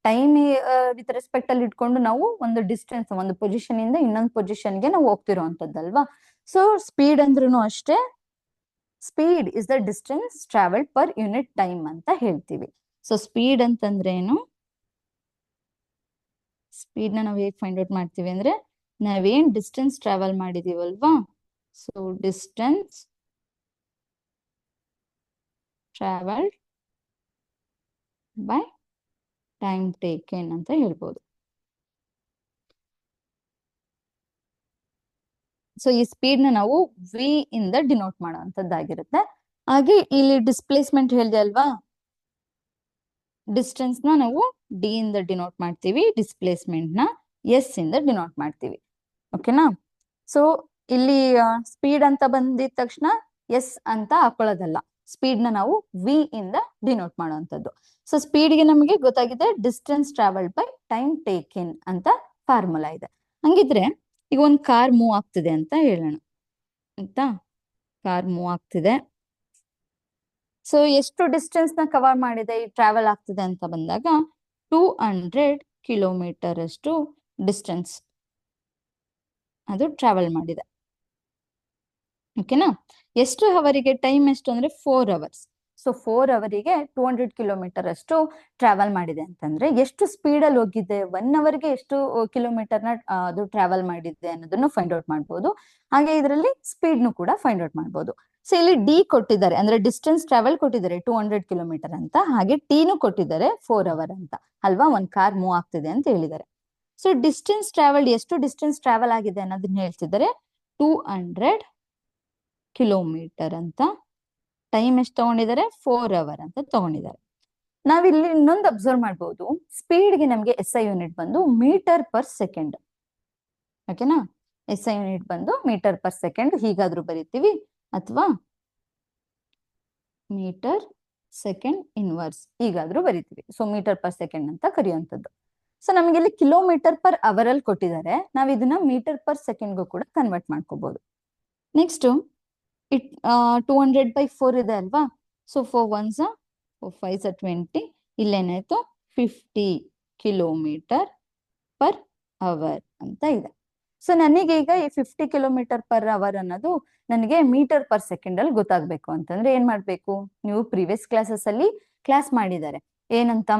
ಟೈಮ್ ವಿತ್ ರೆಸ್ಪೆಕ್ಟ್ ಅಲ್ಲಿ ಇಟ್ಕೊಂಡು ನಾವು ಒಂದು ಡಿಸ್ಟೆನ್ಸ್, ಒಂದು ಪೊಸಿಷನ್ ಇಂದ ಇನ್ನೊಂದು ಪೊಸಿಷನ್ಗೆ ನಾವು ಹೋಗ್ತಿರೋಂಥದ್ದಲ್ವಾ. ಸೊ ಸ್ಪೀಡ್ ಅಂದ್ರೂ ಅಷ್ಟೇ, speed is the distance travelled per unit time ಅಂತ ಹೇಳ್ತೀವಿ. ಸೊ ಸ್ಪೀಡ್ ಅಂತಂದ್ರೆ ಏನು, ಸ್ಪೀಡ್ ನ ನಾವು ಹೇಗೆ ಫೈಂಡ್ ಔಟ್ ಮಾಡ್ತೀವಿ ಅಂದ್ರೆ ನಾವೇನ್ ಡಿಸ್ಟೆನ್ಸ್ ಟ್ರಾವೆಲ್ ಮಾಡಿದೀವಲ್ವಾ, so distance travelled by time taken ಅಂತ ಹೇಳ್ಬೋದು. ಸೊ ಈ ಸ್ಪೀಡ್ ನ ನಾವು ವಿ ಇಂದ ಡಿನೋಟ್ ಮಾಡುವಂತದ್ದಾಗಿರುತ್ತೆ. ಹಾಗೆ ಇಲ್ಲಿ ಡಿಸ್ಪ್ಲೇಸ್ಮೆಂಟ್ ಹೇಳಿದೆ ಅಲ್ವಾ, ಡಿಸ್ಟೆನ್ಸ್ ನ ನಾವು ಡಿ ಇಂದ ಡಿನೋಟ್ ಮಾಡ್ತೀವಿ, ಡಿಸ್ಪ್ಲೇಸ್ಮೆಂಟ್ ನ ಎಸ್ ಇಂದ ಡಿನೋಟ್ ಮಾಡ್ತೀವಿ. ಓಕೆನಾ. ಸೊ ಇಲ್ಲಿ ಸ್ಪೀಡ್ ಅಂತ ಬಂದಿದ ತಕ್ಷಣ ಎಸ್ ಅಂತ ಹಾಕೊಳ್ಳೋದಲ್ಲ, ಸ್ಪೀಡ್ ನ ನಾವು ವಿ ಇಂದ ಡಿನೋಟ್ ಮಾಡುವಂತದ್ದು. ಸೊ ಸ್ಪೀಡ್ಗೆ ನಮಗೆ ಗೊತ್ತಾಗಿದೆ distance travelled by time taken ಅಂತ ಫಾರ್ಮುಲಾ ಇದೆ. ಹಂಗಿದ್ರೆ ಈಗ ಒಂದು ಕಾರ್ ಮೂವ್ ಆಗ್ತಿದೆ ಅಂತ ಹೇಳೋಣ ಆಯ್ತಾ, ಕಾರ್ ಮೂವ್ ಆಗ್ತಿದೆ. ಸೊ ಎಷ್ಟು ಡಿಸ್ಟೆನ್ಸ್ ನ ಕವರ್ ಮಾಡಿದೆ, ಈ ಟ್ರಾವೆಲ್ ಆಗ್ತಿದೆ ಅಂತ ಬಂದಾಗ 200 ಕಿಲೋಮೀಟರ್ ಅಷ್ಟು ಡಿಸ್ಟೆನ್ಸ್ ಅದು ಟ್ರಾವೆಲ್ ಮಾಡಿದೆ. ಓಕೆನಾ. ಎಷ್ಟು ಅವರಿಗೆ, ಟೈಮ್ ಎಷ್ಟು ಅಂದ್ರೆ 4 ಅವರ್ಸ್. ಸೊ 4 ಅವರಿಗೆ 200 ಕಿಲೋಮೀಟರ್ ಅಷ್ಟು ಟ್ರಾವೆಲ್ ಮಾಡಿದೆ ಅಂತಂದ್ರೆ ಎಷ್ಟು ಸ್ಪೀಡ್ ಅಲ್ಲಿ ಹೋಗಿದೆ, 1 ಅವರ್ಗೆ ಎಷ್ಟು ಕಿಲೋಮೀಟರ್ ನ ಅದು ಟ್ರಾವೆಲ್ ಮಾಡಿದೆ ಅನ್ನೋದನ್ನು ಫೈಂಡ್ ಔಟ್ ಮಾಡ್ಬೋದು. ಹಾಗೆ ಇದರಲ್ಲಿ ಸ್ಪೀಡ್ ನು ಕೂಡ ಫೈಂಡ್ ಔಟ್ ಮಾಡ್ಬೋದು. ಸೊ ಇಲ್ಲಿ ಡಿ ಕೊಟ್ಟಿದ್ದಾರೆ ಅಂದ್ರೆ ಡಿಸ್ಟೆನ್ಸ್ ಟ್ರಾವೆಲ್ ಕೊಟ್ಟಿದ್ದಾರೆ 200 ಕಿಲೋಮೀಟರ್ ಅಂತ, ಹಾಗೆ ಟಿನು ಕೊಟ್ಟಿದ್ದಾರೆ 4 ಅವರ್ ಅಂತ ಅಲ್ವಾ, ಒಂದ್ ಕಾರ್ ಮೂವ್ ಆಗ್ತಿದೆ ಅಂತ ಹೇಳಿದ್ದಾರೆ. ಸೊ ಡಿಸ್ಟೆನ್ಸ್ ಟ್ರಾವೆಲ್, ಎಷ್ಟು ಡಿಸ್ಟೆನ್ಸ್ ಟ್ರಾವೆಲ್ ಆಗಿದೆ ಅನ್ನೋದನ್ನ ಹೇಳ್ತಿದ್ದಾರೆ 200 ಕಿಲೋಮೀಟರ್ ಅಂತ. ಟೈಮ್ ಎಷ್ಟು ತಗೊಂಡಿದ್ದಾರೆ 4 ಅವರ್ ಅಂತ ತಗೊಂಡಿದ್ದಾರೆ. ನಾವಿಲ್ಲಿ ಇನ್ನೊಂದು ಅಬ್ಸರ್ವ್ ಮಾಡ್ಬೋದು, ಸ್ಪೀಡ್ಗೆ ನಮ್ಗೆ ಎಸ್ ಐ ಯೂನಿಟ್ ಬಂದು ಮೀಟರ್ ಪರ್ ಸೆಕೆಂಡ್. ಓಕೆನಾ, ಎಸ್ ಐ ಯೂನಿಟ್ ಬಂದು ಮೀಟರ್ ಪರ್ ಸೆಕೆಂಡ್ ಹೀಗಾದ್ರೂ ಬರೀತೀವಿ, ಅಥವಾ ಮೀಟರ್ ಸೆಕೆಂಡ್ ಇನ್ವರ್ಸ್ ಹೀಗಾದ್ರೂ ಬರೀತೀವಿ. ಸೊ ಮೀಟರ್ ಪರ್ ಸೆಕೆಂಡ್ ಅಂತ ಕರೆಯುವಂಥದ್ದು. ಸೊ ನಮಗೆ ಇಲ್ಲಿ ಕಿಲೋಮೀಟರ್ ಪರ್ ಅವರ್ ಅಲ್ಲಿ ಕೊಟ್ಟಿದ್ದಾರೆ, ನಾವ್ ಇದನ್ನ ಮೀಟರ್ ಪರ್ ಸೆಕೆಂಡ್ಗೂ ಕೂಡ ಕನ್ವರ್ಟ್ ಮಾಡ್ಕೋಬಹುದು. ನೆಕ್ಸ್ಟ್ 200 by 4 ಇದೆ ಅಲ್ವಾ, ಸೊ 4 1s 4 5s 20, ಇಲ್ಲೇನಾಯ್ತು 50 ಕಿಲೋಮೀಟರ್ ಪರ್ ಅವರ್ ಅಂತ ಇದೆ. ಸೊ ನನಗೆ ಈಗ ಈ 50 ಕಿಲೋಮೀಟರ್ ಪರ್ ಅವರ್ ಅನ್ನೋದು ನನಗೆ ಮೀಟರ್ ಪರ್ ಸೆಕೆಂಡ್ ಅಲ್ಲಿ ಗೊತ್ತಾಗ್ಬೇಕು ಅಂತಂದ್ರೆ ಏನ್ ಮಾಡ್ಬೇಕು, ನೀವು ಪ್ರೀವಿಯಸ್ ಕ್ಲಾಸಸ್ ಅಲ್ಲಿ ಕ್ಲಾಸ್ ಮಾಡಿದ್ದಾರೆ ಏನಂತ,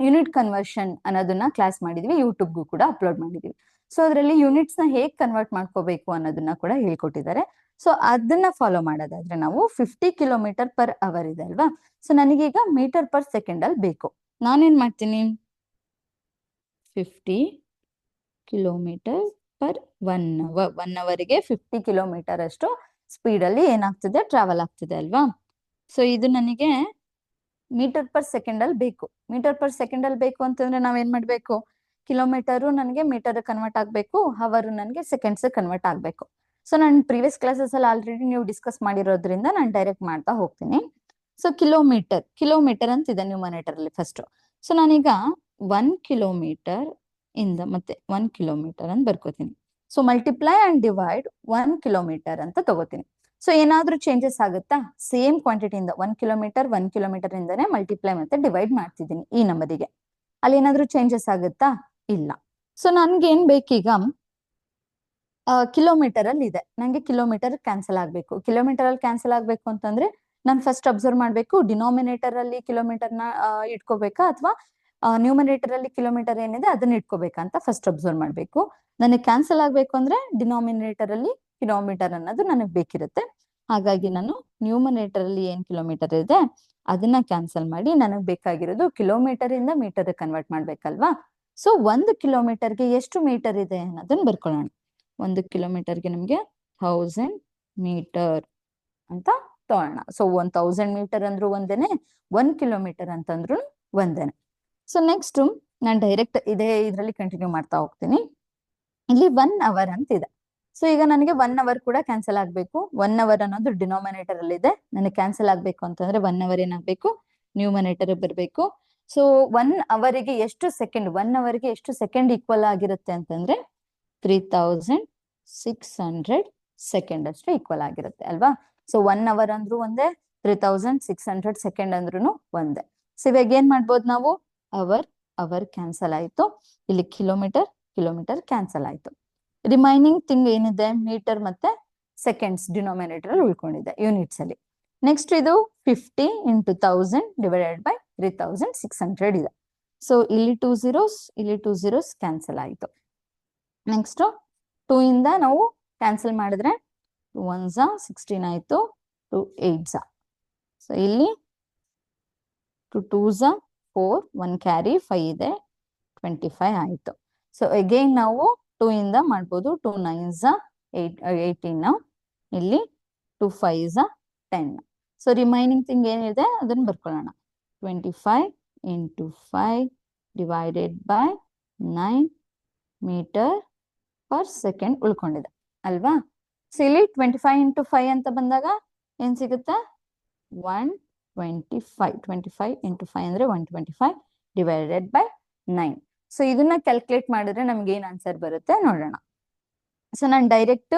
ಯೂನಿಟ್ ಕನ್ವರ್ಷನ್ ಅನ್ನೋದನ್ನ ಕ್ಲಾಸ್ ಮಾಡಿದ್ವಿ, ಯೂಟ್ಯೂಬ್ಗೂ ಕೂಡ ಅಪ್ಲೋಡ್ ಮಾಡಿದೀವಿ. ಸೊ ಅದರಲ್ಲಿ ಯೂನಿಟ್ಸ್ ನ ಹೇಗ್ ಕನ್ವರ್ಟ್ ಮಾಡ್ಕೋಬೇಕು ಅನ್ನೋದನ್ನ ಕೂಡ ಹೇಳ್ಕೊಟ್ಟಿದ್ದಾರೆ. ಸೊ ಅದನ್ನ ಫಾಲೋ ಮಾಡೋದಾದ್ರೆ ನಾವು 50 ಕಿಲೋಮೀಟರ್ ಪರ್ ಅವರ್ ಇದೆ ಅಲ್ವಾ, ಸೊ ನನಗೀಗ ಮೀಟರ್ ಪರ್ ಸೆಕೆಂಡ್ ಅಲ್ಲಿ ಬೇಕು. ನಾನೇನ್ ಮಾಡ್ತೀನಿ, 50 ಕಿಲೋಮೀಟರ್ ಪರ್ 1 ಅವರ್, 1 ಅವರ್ಗೆ 50 ಕಿಲೋಮೀಟರ್ ಅಷ್ಟು ಸ್ಪೀಡ್ ಅಲ್ಲಿ ಏನಾಗ್ತಿದೆ, ಟ್ರಾವೆಲ್ ಆಗ್ತಿದೆ ಅಲ್ವಾ. ಸೊ ಇದು ನನಗೆ ಮೀಟರ್ ಪರ್ ಸೆಕೆಂಡ್ ಅಲ್ಲಿ ಬೇಕು. ಮೀಟರ್ ಪರ್ ಸೆಕೆಂಡ್ ಅಲ್ಲಿ ಬೇಕು ಅಂತಂದ್ರೆ ನಾವೇನ್ ಮಾಡ್ಬೇಕು, ಕಿಲೋಮೀಟರು ನನಗೆ ಮೀಟರ್ ಕನ್ವರ್ಟ್ ಆಗ್ಬೇಕು, ಹವರ್ ನನಗೆ ಸೆಕೆಂಡ್ಸ್ ಕನ್ವರ್ಟ್ ಆಗ್ಬೇಕು. ಸೊ ನಾನು ಪ್ರೀವಿಯಸ್ ಕ್ಲಾಸಸ್ ಅಲ್ಲಿ ಆಲ್ರೆಡಿ ನೀವು ಡಿಸ್ಕಸ್ ಮಾಡಿರೋದ್ರಿಂದ ನಾನು ಡೈರೆಕ್ಟ್ ಮಾಡ್ತಾ ಹೋಗ್ತೀನಿ. ಸೊ ಕಿಲೋಮೀಟರ್ ಅಂತಿದೆ ನ್ಯೂಮರೇಟರ್ ಅಲ್ಲಿ ಫಸ್ಟ್. ಸೊ ನಾನೀಗ 1 ಕಿಲೋಮೀಟರ್ ಇಂದ ಮತ್ತೆ 1 ಕಿಲೋಮೀಟರ್ ಅಂತ ಬರ್ಕೋತೀನಿ. So multiply and divide 1 kilometre ಅಂತ ತಗೋತೀನಿ. ಸೊ ಏನಾದ್ರೂ ಚೇಂಜಸ್ ಆಗುತ್ತಾ, ಸೇಮ್ ಕ್ವಾಂಟಿಟಿಯಿಂದ 1 ಕಿಲೋಮೀಟರ್ ಇಂದಾನೆ ಮಲ್ಟಿಪ್ಲೈ ಮತ್ತೆ ಡಿವೈಡ್ ಮಾಡ್ತಿದ್ದೀನಿ ಈ ನಂಬರಿಗೆ. ಅಲ್ಲಿ ಏನಾದ್ರೂ ಚೇಂಜಸ್ ಆಗುತ್ತಾ, ಇಲ್ಲ. ಸೊ ನನ್ಗೆ ಏನ್ ಬೇಕೀಗ, ಕಿಲೋಮೀಟರ್ ಅಲ್ಲಿ ಇದೆ, ನಂಗೆ ಕಿಲೋಮೀಟರ್ ಕ್ಯಾನ್ಸಲ್ ಆಗ್ಬೇಕು. ಕಿಲೋಮೀಟರ್ ಅಲ್ಲಿ ಕ್ಯಾನ್ಸಲ್ ಆಗ್ಬೇಕು ಅಂತಂದ್ರೆ ನಾನು ಫಸ್ಟ್ ಅಬ್ಸರ್ವ್ ಮಾಡ್ಬೇಕು, ಡಿನಾಮಿನೇಟರ್ ಅಲ್ಲಿ ಕಿಲೋಮೀಟರ್ನ ಇಟ್ಕೋಬೇಕಾ ಅಥವಾ ನ್ಯೂಮರೇಟರ್ ಅಲ್ಲಿ ಕಿಲೋಮೀಟರ್ ಏನಿದೆ ಅದನ್ನ ಇಟ್ಕೋಬೇಕಾ ಅಂತ ಫಸ್ಟ್ ಅಬ್ಸರ್ವ್ ಮಾಡ್ಬೇಕು. ನನಗೆ ಕ್ಯಾನ್ಸಲ್ ಆಗ್ಬೇಕು ಅಂದ್ರೆ ಡಿನಾಮಿನೇಟರ್ ಅಲ್ಲಿ ಕಿಲೋಮೀಟರ್ ಅನ್ನೋದು ನನಗೆ ಬೇಕಿರುತ್ತೆ. ಹಾಗಾಗಿ ನಾನು ನ್ಯೂಮರೇಟರ್ ಅಲ್ಲಿ ಏನ್ ಕಿಲೋಮೀಟರ್ ಇದೆ ಅದನ್ನ ಕ್ಯಾನ್ಸಲ್ ಮಾಡಿ ನನಗೆ ಬೇಕಾಗಿರೋದು ಕಿಲೋಮೀಟರ್ ಇಂದ ಮೀಟರ್ ಕನ್ವರ್ಟ್ ಮಾಡ್ಬೇಕಲ್ವಾ. ಸೊ 1 ಕಿಲೋಮೀಟರ್ಗೆ ಎಷ್ಟು ಮೀಟರ್ ಇದೆ ಅನ್ನೋದನ್ನ ಬರ್ಕೊಳ್ಳೋಣ. 1 ಕಿಲೋಮೀಟರ್ಗೆ ನಮ್ಗೆ 1000 ಮೀಟರ್ ಅಂತ ತಗೋಣ. ಸೊ 1000 ಮೀಟರ್ ಅಂದ್ರೂ ಒಂದೇನೆ, 1 ಕಿಲೋಮೀಟರ್ ಅಂತಂದ್ರು ಒಂದೇನೆ. ಸೊ ನೆಕ್ಸ್ಟ್ ನಾನು ಡೈರೆಕ್ಟ್ ಇದ್ರಲ್ಲಿ ಕಂಟಿನ್ಯೂ ಮಾಡ್ತಾ ಹೋಗ್ತೀನಿ. ಇಲ್ಲಿ 1 ಅವರ್ ಅಂತ ಇದೆ. ಸೊ ಈಗ ನನಗೆ 1 ಅವರ್ ಕೂಡ ಕ್ಯಾನ್ಸಲ್ ಆಗ್ಬೇಕು. 1 ಅವರ್ ಅನ್ನೋದು ಡಿನಾಮಿನೇಟರ್ ಅಲ್ಲಿ ಇದೆ, ನನಗೆ ಕ್ಯಾನ್ಸಲ್ ಆಗ್ಬೇಕು ಅಂತಂದ್ರೆ 1 ಅವರ್ ಏನಾಗ್ಬೇಕು, ನ್ಯೂಮರೇಟರ್ ಬರ್ಬೇಕು. ಸೊ 1 ಅವರ್ಗೆ ಎಷ್ಟು ಸೆಕೆಂಡ್, 1 ಅವರ್ಗೆ ಎಷ್ಟು ಸೆಕೆಂಡ್ ಈಕ್ವಲ್ ಆಗಿರುತ್ತೆ ಅಂತಂದ್ರೆ 3600 ಸೆಕೆಂಡ್ ಅಷ್ಟು ಈಕ್ವಲ್ ಆಗಿರುತ್ತೆ ಅಲ್ವಾ. ಸೊ 1 ಅವರ್ ಅಂದ್ರೂ ಒಂದೇ, 3600 ಸೆಕೆಂಡ್ ಅಂದ್ರೂ ಒಂದೇ. ಸೊ ಇವಾಗ ಏನ್ ಮಾಡ್ಬೋದು ನಾವು, ಅವರ್ ಕ್ಯಾನ್ಸಲ್ ಆಯ್ತು, ಇಲ್ಲಿ ಕಿಲೋಮೀಟರ್ ಕ್ಯಾನ್ಸಲ್ ಆಯ್ತು. ರಿಮೈನಿಂಗ್ ಥಿಂಗ್ ಏನಿದೆ, ಮೀಟರ್ ಮತ್ತೆ ಸೆಕೆಂಡ್ಸ್ ಡಿನಾಮಿನೇಟರ್ ಅಲ್ಲಿ ಉಳ್ಕೊಂಡಿದೆ ಯೂನಿಟ್ಸ್ ಅಲ್ಲಿ. ನೆಕ್ಸ್ಟ್ ಇದು 50 × 1000 ಡಿವೈಡೆಡ್ ಬೈ 3600 ಇದೆ. ಸೊ ಇಲ್ಲಿ 2 zeros, ಇಲ್ಲಿ 2 zeros ಕ್ಯಾನ್ಸಲ್ ಆಯ್ತು. ನೆಕ್ಸ್ಟ್ 2 ಇಂದ ನಾವು ಕ್ಯಾನ್ಸಲ್ ಮಾಡಿದ್ರೆ 2 1s 16 ಆಯ್ತು, 2 8s. ಸೊ ಇಲ್ಲಿ 2 2s 4, 1 ಕ್ಯಾರಿ 5 ಇದೆ, 25 ಆಯ್ತು. ಸೊ ಅಗೈನ್ ನಾವು 2 ಇಂದ ಮಾಡ್ಬೋದು, 2 9s 18, ಇಲ್ಲಿ 2 5s 10. ಸೊ ರಿಮೈನಿಂಗ್ ಥಿಂಗ್ ಏನಿದೆ ಅದನ್ನ ಬರ್ಕೊಳ್ಳೋಣ. 25 × 5 divided by 9 metre per second ಉಳ್ಕೊಂಡಿದೆ ಅಲ್ವಾ. ಸೊ ಇಲ್ಲಿ 25 × 5 ಅಂತ ಬಂದಾಗ ಏನ್ ಸಿಗುತ್ತೆ, 125. 25 × 5 ಅಂದ್ರೆ 125 ಡಿವೈಡೆಡ್ ಬೈ 9. ಸೊ ಇದನ್ನ ಕ್ಯಾಲ್ಕುಲೇಟ್ ಮಾಡಿದ್ರೆ ನಮ್ಗೆ ಏನ್ ಆನ್ಸರ್ ಬರುತ್ತೆ ನೋಡೋಣ. ಸೊ ನಾನು ಡೈರೆಕ್ಟ್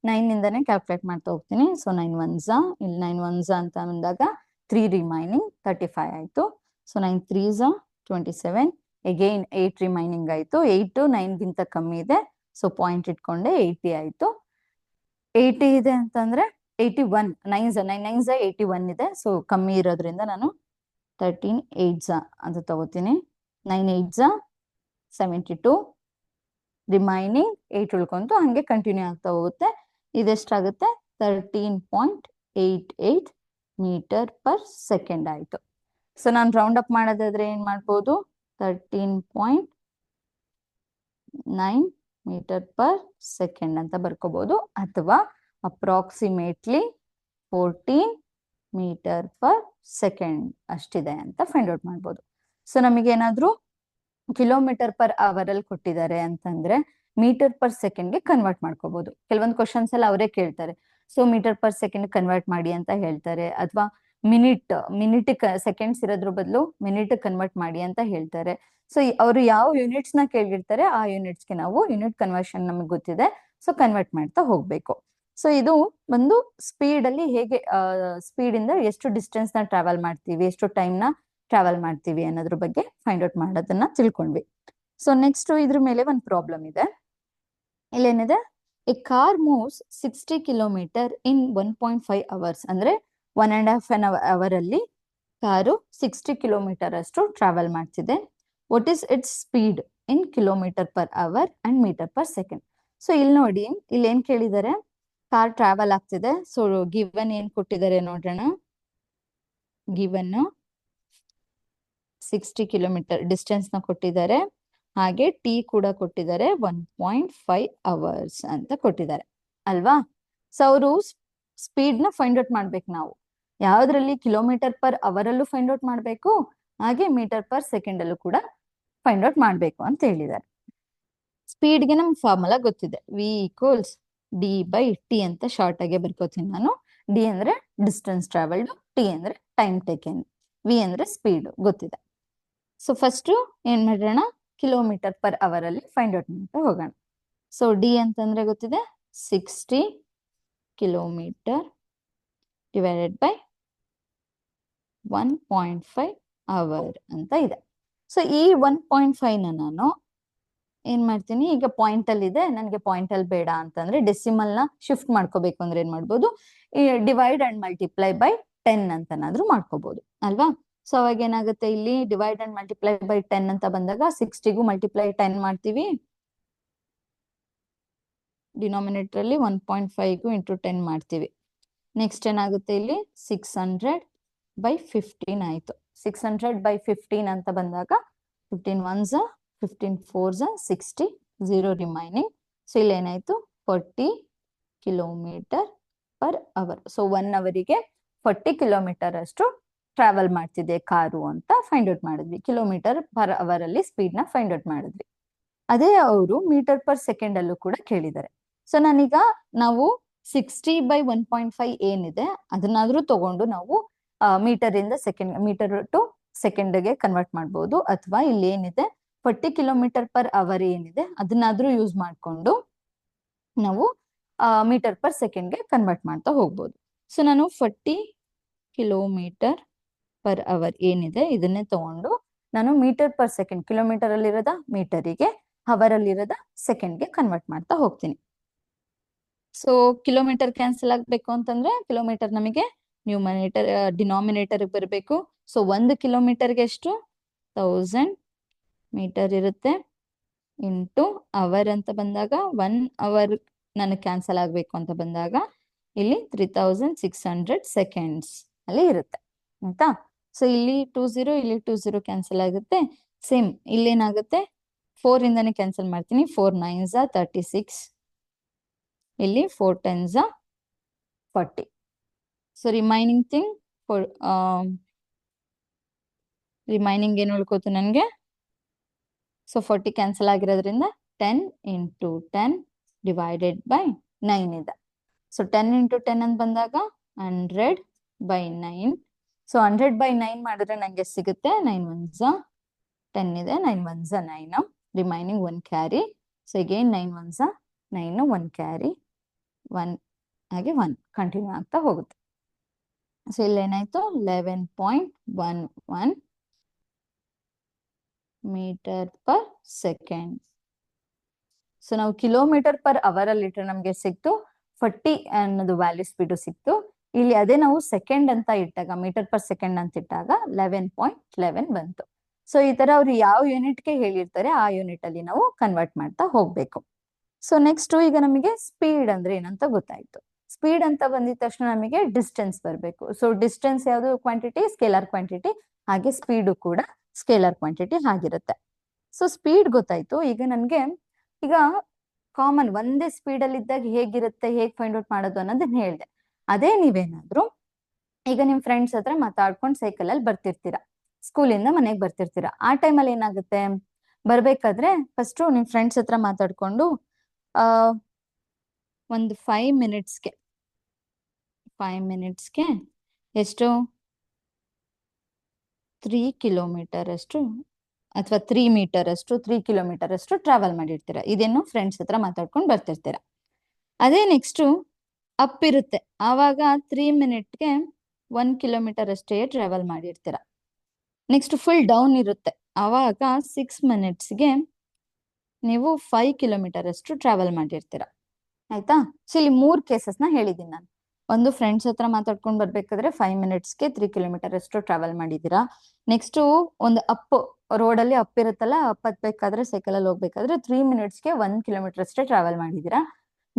9 ಇಂದಾನೆ ಕ್ಯಾಲ್ಕುಲೇಟ್ ಮಾಡ್ತಾ ಹೋಗ್ತೀನಿ. ಸೊ 9 1s, ಇಲ್ಲಿ 9 1s ಅಂತ ಬಂದಾಗ 3 ರಿಮೈನಿಂಗ್ 35 ಆಯ್ತು. ಸೊ 9 3s 27, ಅಗೈನ್ 8 ರಿಮೈನಿಂಗ್ ಆಯ್ತು. 8 9ಗಿಂತ ಕಮ್ಮಿ ಇದೆ, ಸೊ ಪಾಯಿಂಟ್ ಇಟ್ಕೊಂಡೆ 80 ಆಯ್ತು. 80 ಇದೆ ಅಂತಂದ್ರೆ 81, 9s 9s 81 ಇದೆ. ಸೊ ಕಮ್ಮಿ ಇರೋದ್ರಿಂದ ನಾನು 13 8s ಅಂತ ತಗೋತೀನಿ. 9 8s 72, ರಿಮೈನಿಂಗ್ 8 ಉಳ್ಕೊಂತು, ಹಂಗೆ ಕಂಟಿನ್ಯೂ ಆಗ್ತಾ ಹೋಗುತ್ತೆ. ಇದೆಷ್ಟಾಗುತ್ತೆ, 13.88 ಮೀಟರ್ ಪರ್ ಸೆಕೆಂಡ್ ಆಯ್ತು. ಸೊ ನಾನು ರೌಂಡ್ ಅಪ್ ಮಾಡೋದಾದ್ರೆ ಏನ್ ಮಾಡ್ಬೋದು, 13.9 ಮೀಟರ್ ಪರ್ ಸೆಕೆಂಡ್ ಅಂತ ಬರ್ಕೋಬಹುದು, ಅಥವಾ ಅಪ್ರಾಕ್ಸಿಮೇಟ್ಲಿ 14 ಮೀಟರ್ ಪರ್ ಸೆಕೆಂಡ್ ಅಷ್ಟಿದೆ ಅಂತ ಫೈಂಡ್ ಔಟ್ ಮಾಡ್ಬೋದು. ಸೊ ನಮಗೆ ಏನಾದ್ರೂ ಕಿಲೋಮೀಟರ್ ಪರ್ ಅವರ್ ಅಲ್ಲಿ ಕೊಟ್ಟಿದ್ದಾರೆ ಅಂತಂದ್ರೆ ಮೀಟರ್ ಪರ್ ಸೆಕೆಂಡ್ಗೆ ಕನ್ವರ್ಟ್ ಮಾಡ್ಕೋಬಹುದು. ಕೆಲವೊಂದು ಕ್ವಶನ್ಸ್ ಎಲ್ಲ ಅವರೇ ಕೇಳ್ತಾರೆ, so metre per second convert ಮಾಡಿ ಅಂತ ಹೇಳ್ತಾರೆ, ಅಥವಾ ಮಿನಿಟ್ ಸೆಕೆಂಡ್ಸ್ ಇರೋದ್ರ ಬದಲು ಮಿನಿಟ್ ಕನ್ವರ್ಟ್ ಮಾಡಿ ಅಂತ ಹೇಳ್ತಾರೆ. ಸೊ ಅವರು ಯಾವ ಯೂನಿಟ್ಸ್ ನ ಕೇಳಿರ್ತಾರೆ ಆ ಯೂನಿಟ್ಸ್ಗೆ ನಾವು ಯೂನಿಟ್ ಕನ್ವರ್ಷನ್ ನಮಗೆ ಗೊತ್ತಿದೆ, ಸೊ ಕನ್ವರ್ಟ್ ಮಾಡ್ತಾ ಹೋಗ್ಬೇಕು. ಸೊ ಇದು ಒಂದು ಸ್ಪೀಡ್ ಅಲ್ಲಿ ಹೇಗೆ ಸ್ಪೀಡ್ ಇಂದ ಎಷ್ಟು ಡಿಸ್ಟೆನ್ಸ್ ನ ಟ್ರಾವೆಲ್ ಮಾಡ್ತೀವಿ, ಎಷ್ಟು ಟೈಮ್ ನ ಟ್ರಾವೆಲ್ ಮಾಡ್ತೀವಿ ಅನ್ನೋದ್ರ ಬಗ್ಗೆ ಫೈಂಡ್ ಔಟ್ ಮಾಡೋದನ್ನ ತಿಳ್ಕೊಂಡ್ವಿ. ಸೊ ನೆಕ್ಸ್ಟ್ ಇದ್ರ ಮೇಲೆ ಒಂದು ಪ್ರಾಬ್ಲಮ್ ಇದೆ. ಇಲ್ಲೇನಿದೆ, a car moves 60 kilometre in 1.5 hours, ಅಂದ್ರೆ 1.5 ಅವರ್ ಅಲ್ಲಿ ಕಾರು 60 ಕಿಲೋಮೀಟರ್ ಅಷ್ಟು ಟ್ರಾವೆಲ್ ಮಾಡ್ತಿದೆ. What is its speed in kilometre per hour and metre per second. So ಇಲ್ಲಿ ನೋಡಿ, ಇಲ್ಲಿ ಏನ್ ಕೇಳಿದ್ದಾರೆ, ಕಾರ್ ಟ್ರಾವೆಲ್ ಆಗ್ತಿದೆ. ಸೊ ಗಿವನ್ ಏನ್ ಕೊಟ್ಟಿದ್ದಾರೆ ನೋಡೋಣ. ಗಿವನ್ 60 ಕಿಲೋಮೀಟರ್ ಡಿಸ್ಟೆನ್ಸ್ ನ ಕೊಟ್ಟಿದ್ದಾರೆ. ಹಾಗೆ ಟಿ ಕೂಡ ಕೊಟ್ಟಿದ್ದಾರೆ 1.5 ಅವರ್ಸ್ ಅಂತ ಕೊಟ್ಟಿದ್ದಾರೆ ಅಲ್ವಾ. ಸೊ ಅವರು ಸ್ಪೀಡ್ ನ ಫೈಂಡ್ ಔಟ್ ಮಾಡ್ಬೇಕು ನಾವು. ಯಾವ್ದ್ರಲ್ಲಿ ಕಿಲೋಮೀಟರ್ ಪರ್ ಅವರ್ ಅಲ್ಲೂ ಫೈಂಡ್ ಔಟ್ ಮಾಡ್ಬೇಕು, ಹಾಗೆ ಮೀಟರ್ ಪರ್ ಸೆಕೆಂಡ್ ಅಲ್ಲೂ ಕೂಡ ಫೈಂಡ್ ಔಟ್ ಮಾಡ್ಬೇಕು ಅಂತ ಹೇಳಿದ್ದಾರೆ. ಸ್ಪೀಡ್ಗೆ ನಮ್ ಫಾರ್ಮುಲಾ ಗೊತ್ತಿದೆ, V equals D by T ಅಂತ ಶಾರ್ಟ್ ಆಗಿ ಬರ್ಕೋತೀನಿ ನಾನು. ಡಿ ಅಂದ್ರೆ ಡಿಸ್ಟೆನ್ಸ್ ಟ್ರಾವೆಲ್ಡ್, ಟಿ ಅಂದ್ರೆ ಟೈಮ್ ಟೇಕೆನ್, ವಿ ಅಂದ್ರೆ ಸ್ಪೀಡ್ ಗೊತ್ತಿದೆ. ಸೊ ಫಸ್ಟ್ ಏನ್ ಮಾಡೋಣ, ಕಿಲೋಮೀಟರ್ ಪರ್ ಅವರ್ ಅಲ್ಲಿ ಫೈಂಡ್ ಔಟ್ ಮಾಡ್ತಾ ಹೋಗೋಣ. ಸೊ ಡಿ ಅಂತಂದ್ರೆ ಗೊತ್ತಿದೆ 60 ಕಿಲೋಮೀಟರ್ ಡಿವೈಡೆಡ್ ಬೈ 1.5 ಅವರ್ ಅಂತ ಇದೆ. ಸೊ ಈ 1.5 ನಾನು ಏನ್ ಮಾಡ್ತೀನಿ, ಈಗ ಪಾಯಿಂಟ್ ಅಲ್ಲಿ ಇದೆ, ನನಗೆ ಪಾಯಿಂಟ್ ಅಲ್ಲಿ ಬೇಡ ಅಂತಂದ್ರೆ ಡೆಸಿಮಲ್ ನ ಶಿಫ್ಟ್ ಮಾಡ್ಕೋಬೇಕು ಅಂದ್ರೆ ಏನ್ ಮಾಡ್ಬೋದು, ಡಿವೈಡ್ ಅಂಡ್ ಮಲ್ಟಿಪ್ಲೈ ಬೈ 10 ಅಂತನಾದ್ರೂ ಮಾಡ್ಕೋಬಹುದು ಅಲ್ವಾ. ಸೊ ಅವಾಗ ಏನಾಗುತ್ತೆ, ಇಲ್ಲಿ ಡಿವೈಡ್ ಅಂಡ್ ಮಲ್ಟಿಪ್ಲೈ ಬೈ 10 ಅಂತ ಬಂದಾಗ 60ಗೂ ಮಲ್ಟಿಪ್ಲೈ 10 ಮಾಡ್ತೀವಿ, ಡಿನಾಮಿನೇಟರ್ ಅಲ್ಲಿ 1.5ಗೂ ಇಂಟು 10 ಮಾಡ್ತೀವಿ. ನೆಕ್ಸ್ಟ್ ಏನಾಗುತ್ತೆ, ಇಲ್ಲಿ 600 ಬೈ 15 ಆಯ್ತು. 600 ಬೈ 15 ಅಂತ ಬಂದಾಗ 15 1s 15 4s 60, 0 ರಿಮೈನಿಂಗ್. ಸೊ ಇಲ್ಲಿ ಏನಾಯ್ತು 40 ಕಿಲೋಮೀಟರ್ ಪರ್ ಅವರ್. ಸೊ 1 ಅವರಿಗೆ 40 ಕಿಲೋಮೀಟರ್ ಅಷ್ಟು ಟ್ರಾವೆಲ್ ಮಾಡ್ತಿದೆ ಕಾರು ಅಂತ ಫೈಂಡ್ ಔಟ್ ಮಾಡಿದ್ವಿ. ಕಿಲೋಮೀಟರ್ ಪರ್ ಅವರ್ ಅಲ್ಲಿ ಸ್ಪೀಡ್ ನ ಫೈಂಡ್ ಔಟ್ ಮಾಡಿದ್ವಿ. ಅದೇ ಅವರು ಮೀಟರ್ ಪರ್ ಸೆಕೆಂಡ್ ಅಲ್ಲೂ ಕೂಡ ಕೇಳಿದ್ದಾರೆ. ಸೊ ನಾನೀಗ ನಾವು 60 ಬೈ 1.5 ಏನಿದೆ ಅದನ್ನಾದ್ರೂ ತಗೊಂಡು ನಾವು ಮೀಟರ್ ಇಂದ ಸೆಕೆಂಡ್, ಮೀಟರ್ ಟು ಸೆಕೆಂಡ್ ಗೆ ಕನ್ವರ್ಟ್ ಮಾಡಬಹುದು, ಅಥವಾ ಇಲ್ಲಿ ಏನಿದೆ 40 ಕಿಲೋಮೀಟರ್ ಪರ್ ಅವರ್ ಏನಿದೆ ಅದನ್ನಾದ್ರೂ ಯೂಸ್ ಮಾಡ್ಕೊಂಡು ನಾವು ಮೀಟರ್ ಪರ್ ಸೆಕೆಂಡ್ ಗೆ ಕನ್ವರ್ಟ್ ಮಾಡ್ತಾ ಹೋಗ್ಬೋದು. ಸೊ ನಾನು 40 ಕಿಲೋಮೀಟರ್ ಪರ್ ಅವರ್ ಏನಿದೆ ಇದನ್ನೇ ತಗೊಂಡು ನಾನು ಮೀಟರ್ ಪರ್ ಸೆಕೆಂಡ್, ಕಿಲೋಮೀಟರ್ ಅಲ್ಲಿರೋದ ಮೀಟರಿಗೆ, ಅವರ್ ಅಲ್ಲಿರೋದ ಸೆಕೆಂಡ್ಗೆ ಕನ್ವರ್ಟ್ ಮಾಡ್ತಾ ಹೋಗ್ತೀನಿ. ಸೊ ಕಿಲೋಮೀಟರ್ ಕ್ಯಾನ್ಸಲ್ ಆಗ್ಬೇಕು ಅಂತಂದ್ರೆ ಕಿಲೋಮೀಟರ್ ನಮಗೆ ನ್ಯೂಮರೇಟರ್ ಡಿನಾಮಿನೇಟರ್ ಬರಬೇಕು. ಸೊ 1 ಕಿಲೋಮೀಟರ್ಗೆ ಎಷ್ಟು 1000 ಮೀಟರ್ ಇರುತ್ತೆ, ಇಂಟು ಅವರ್ ಅಂತ ಬಂದಾಗ 1 ಅವರ್ ನನಗೆ ಕ್ಯಾನ್ಸಲ್ ಆಗ್ಬೇಕು ಅಂತ ಬಂದಾಗ ಇಲ್ಲಿ 3600 ಸೆಕೆಂಡ್ಸ್ ಅಲ್ಲಿ ಇರುತ್ತೆ ಆಯ್ತಾ. ಸೊ ಇಲ್ಲಿ 20, ಇಲ್ಲಿ 20 ಕ್ಯಾನ್ಸಲ್ ಆಗುತ್ತೆ. ಸೇಮ್ ಇಲ್ಲೇನಾಗುತ್ತೆ, 4 ಇಂದಾನೆ ಕ್ಯಾನ್ಸಲ್ ಮಾಡ್ತೀನಿ, 4 9s 36, ಇಲ್ಲಿ 4 10s 40. So remaining thing remaining ಏನು ಉಳ್ಕೋತು ನನಗೆ, ಸೊ 40 ಕ್ಯಾನ್ಸಲ್ ಆಗಿರೋದ್ರಿಂದ 10 ಇಂಟು 10 ಡಿವೈಡೆಡ್ ಬೈ 9 ಇದೆ. ಸೊ 10 ಇಂಟು 10 ಅಂತ ಬಂದಾಗ 100 ಬೈ 9. ಸೊ 100 ಬೈ 9 ಮಾಡಿದ್ರೆ ನಂಗೆ ಸಿಗುತ್ತೆ 9 1s 10 ಇದೆ, 9 1s 9, remaining 1 carry. So again 9 1s 9, 1 carry, 1 ಹಾಗೆ 1 ಕಂಟಿನ್ಯೂ ಆಗ್ತಾ ಹೋಗುತ್ತೆ. ಸೊ ಇಲ್ಲೇನಾಯ್ತು 11.11 ಮೀಟರ್ ಪರ್ ಸೆಕೆಂಡ್. ಸೊ ನಾವು ಕಿಲೋಮೀಟರ್ ಪರ್ ಅವರ್ ಅಲ್ಲಿ ಇಟ್ಟರೆ ನಮ್ಗೆ ಸಿಕ್ತು 40 ಅನ್ನೋದು ವ್ಯಾಲ್ಯೂ ಸ್ಪೀಡು ಸಿಕ್ತು. ಇಲ್ಲಿ ಅದೇ ನಾವು ಸೆಕೆಂಡ್ ಅಂತ ಇಟ್ಟಾಗ, ಮೀಟರ್ ಪರ್ ಸೆಕೆಂಡ್ ಅಂತ ಇಟ್ಟಾಗ 11.11 ಬಂತು. ಸೊ ಈ ತರ ಅವ್ರು ಯಾವ ಯೂನಿಟ್ಗೆ ಹೇಳಿರ್ತಾರೆ ಆ ಯೂನಿಟ್ ಅಲ್ಲಿ ನಾವು ಕನ್ವರ್ಟ್ ಮಾಡ್ತಾ ಹೋಗ್ಬೇಕು. ಸೊ ನೆಕ್ಸ್ಟ್ ಈಗ ನಮಗೆ ಸ್ಪೀಡ್ ಅಂದ್ರೆ ಏನಂತ ಗೊತ್ತಾಯ್ತು. ಸ್ಪೀಡ್ ಅಂತ ಬಂದಿದ ತಕ್ಷಣ ನಮಗೆ ಡಿಸ್ಟೆನ್ಸ್ ಬರಬೇಕು. ಸೊ ಡಿಸ್ಟೆನ್ಸ್ ಯಾವುದು ಕ್ವಾಂಟಿಟಿ, ಸ್ಕೇಲಾರ್ ಕ್ವಾಂಟಿಟಿ, ಹಾಗೆ ಸ್ಪೀಡು ಕೂಡ ಸ್ಕೇಲಾರ್ ಕ್ವಾಂಟಿಟಿ ಆಗಿರುತ್ತೆ. ಸೊ ಸ್ಪೀಡ್ ಗೊತ್ತಾಯ್ತು. ಈಗ ನನ್ಗೆ ಈಗ ಕಾಮನ್ ಒಂದೇ ಸ್ಪೀಡ್ ಅಲ್ಲಿ ಇದ್ದಾಗ ಹೇಗಿರುತ್ತೆ, ಹೇಗ್ ಫೈಂಡ್ ಔಟ್ ಮಾಡೋದು ಅನ್ನೋದನ್ನ ಹೇಳ್ದೆ. ಅದೇ ನೀವೇನಾದ್ರೂ ಈಗ ನಿಮ್ ಫ್ರೆಂಡ್ಸ್ ಹತ್ರ ಮಾತಾಡ್ಕೊಂಡು ಸೈಕಲ್ ಅಲ್ಲಿ ಬರ್ತಿರ್ತೀರಾ, ಸ್ಕೂಲಿಂದ ಮನೆಗೆ ಬರ್ತಿರ್ತೀರಾ. ಆ ಟೈಮಲ್ಲಿ ಏನಾಗುತ್ತೆ, ಬರ್ಬೇಕಾದ್ರೆ ಫಸ್ಟ್ ನಿಮ್ ಫ್ರೆಂಡ್ಸ್ ಹತ್ರ ಮಾತಾಡ್ಕೊಂಡು ಒಂದು 5 ಮಿನಿಟ್ಸ್ಗೆ ಎಷ್ಟು 3 ಕಿಲೋಮೀಟರ್ ಅಷ್ಟು ಅಥವಾ 3 ಮೀಟರ್ ಅಷ್ಟು 3 ಕಿಲೋಮೀಟರ್ ಅಷ್ಟು ಟ್ರಾವೆಲ್ ಮಾಡಿರ್ತೀರ. ಇದೇನು ಫ್ರೆಂಡ್ಸ್ ಹತ್ರ ಮಾತಾಡ್ಕೊಂಡು ಬರ್ತಿರ್ತೀರ. ಅದೇ ನೆಕ್ಸ್ಟ್ ಅಪ್ ಇರುತ್ತೆ, ಆವಾಗ 3 ಮಿನಿಟ್ಗೆ 1 ಕಿಲೋಮೀಟರ್ ಅಷ್ಟೇ ಟ್ರಾವೆಲ್ ಮಾಡಿರ್ತೀರ. ನೆಕ್ಸ್ಟ್ ಫುಲ್ ಡೌನ್ ಇರುತ್ತೆ, ಆವಾಗ 6 ಮಿನಿಟ್ಸ್ಗೆ ನೀವು 5 ಕಿಲೋಮೀಟರ್ ಅಷ್ಟು ಟ್ರಾವೆಲ್ ಮಾಡಿರ್ತೀರ ಆಯ್ತಾ. ಸೊ ಇಲ್ಲಿ 3 ಕೇಸಸ್ ನ ಹೇಳಿದ್ದೀನಿ ನಾನು. ಒಂದು ಫ್ರೆಂಡ್ಸ್ ಹತ್ರ ಮಾತಾಡ್ಕೊಂಡು ಬರ್ಬೇಕಾದ್ರೆ 5 ಮಿನಿಟ್ಸ್ಗೆ 3 ಕಿಲೋಮೀಟರ್ ಅಷ್ಟು ಟ್ರಾವೆಲ್ ಮಾಡಿದೀರಾ. ನೆಕ್ಸ್ಟ್ ಒಂದು ಅಪ್ ರೋಡಲ್ಲಿ ಅಪ್ ಇರುತ್ತಲ್ಲ, ಅಪ್ ಹತ್ಬೇಕಾದ್ರೆ ಸೈಕಲ್ ಅಲ್ಲಿ ಹೋಗ್ಬೇಕಾದ್ರೆ 3 ಮಿನಿಟ್ಸ್ಗೆ 1 ಕಿಲೋಮೀಟರ್ ಅಷ್ಟೇ ಟ್ರಾವೆಲ್ ಮಾಡಿದೀರಾ.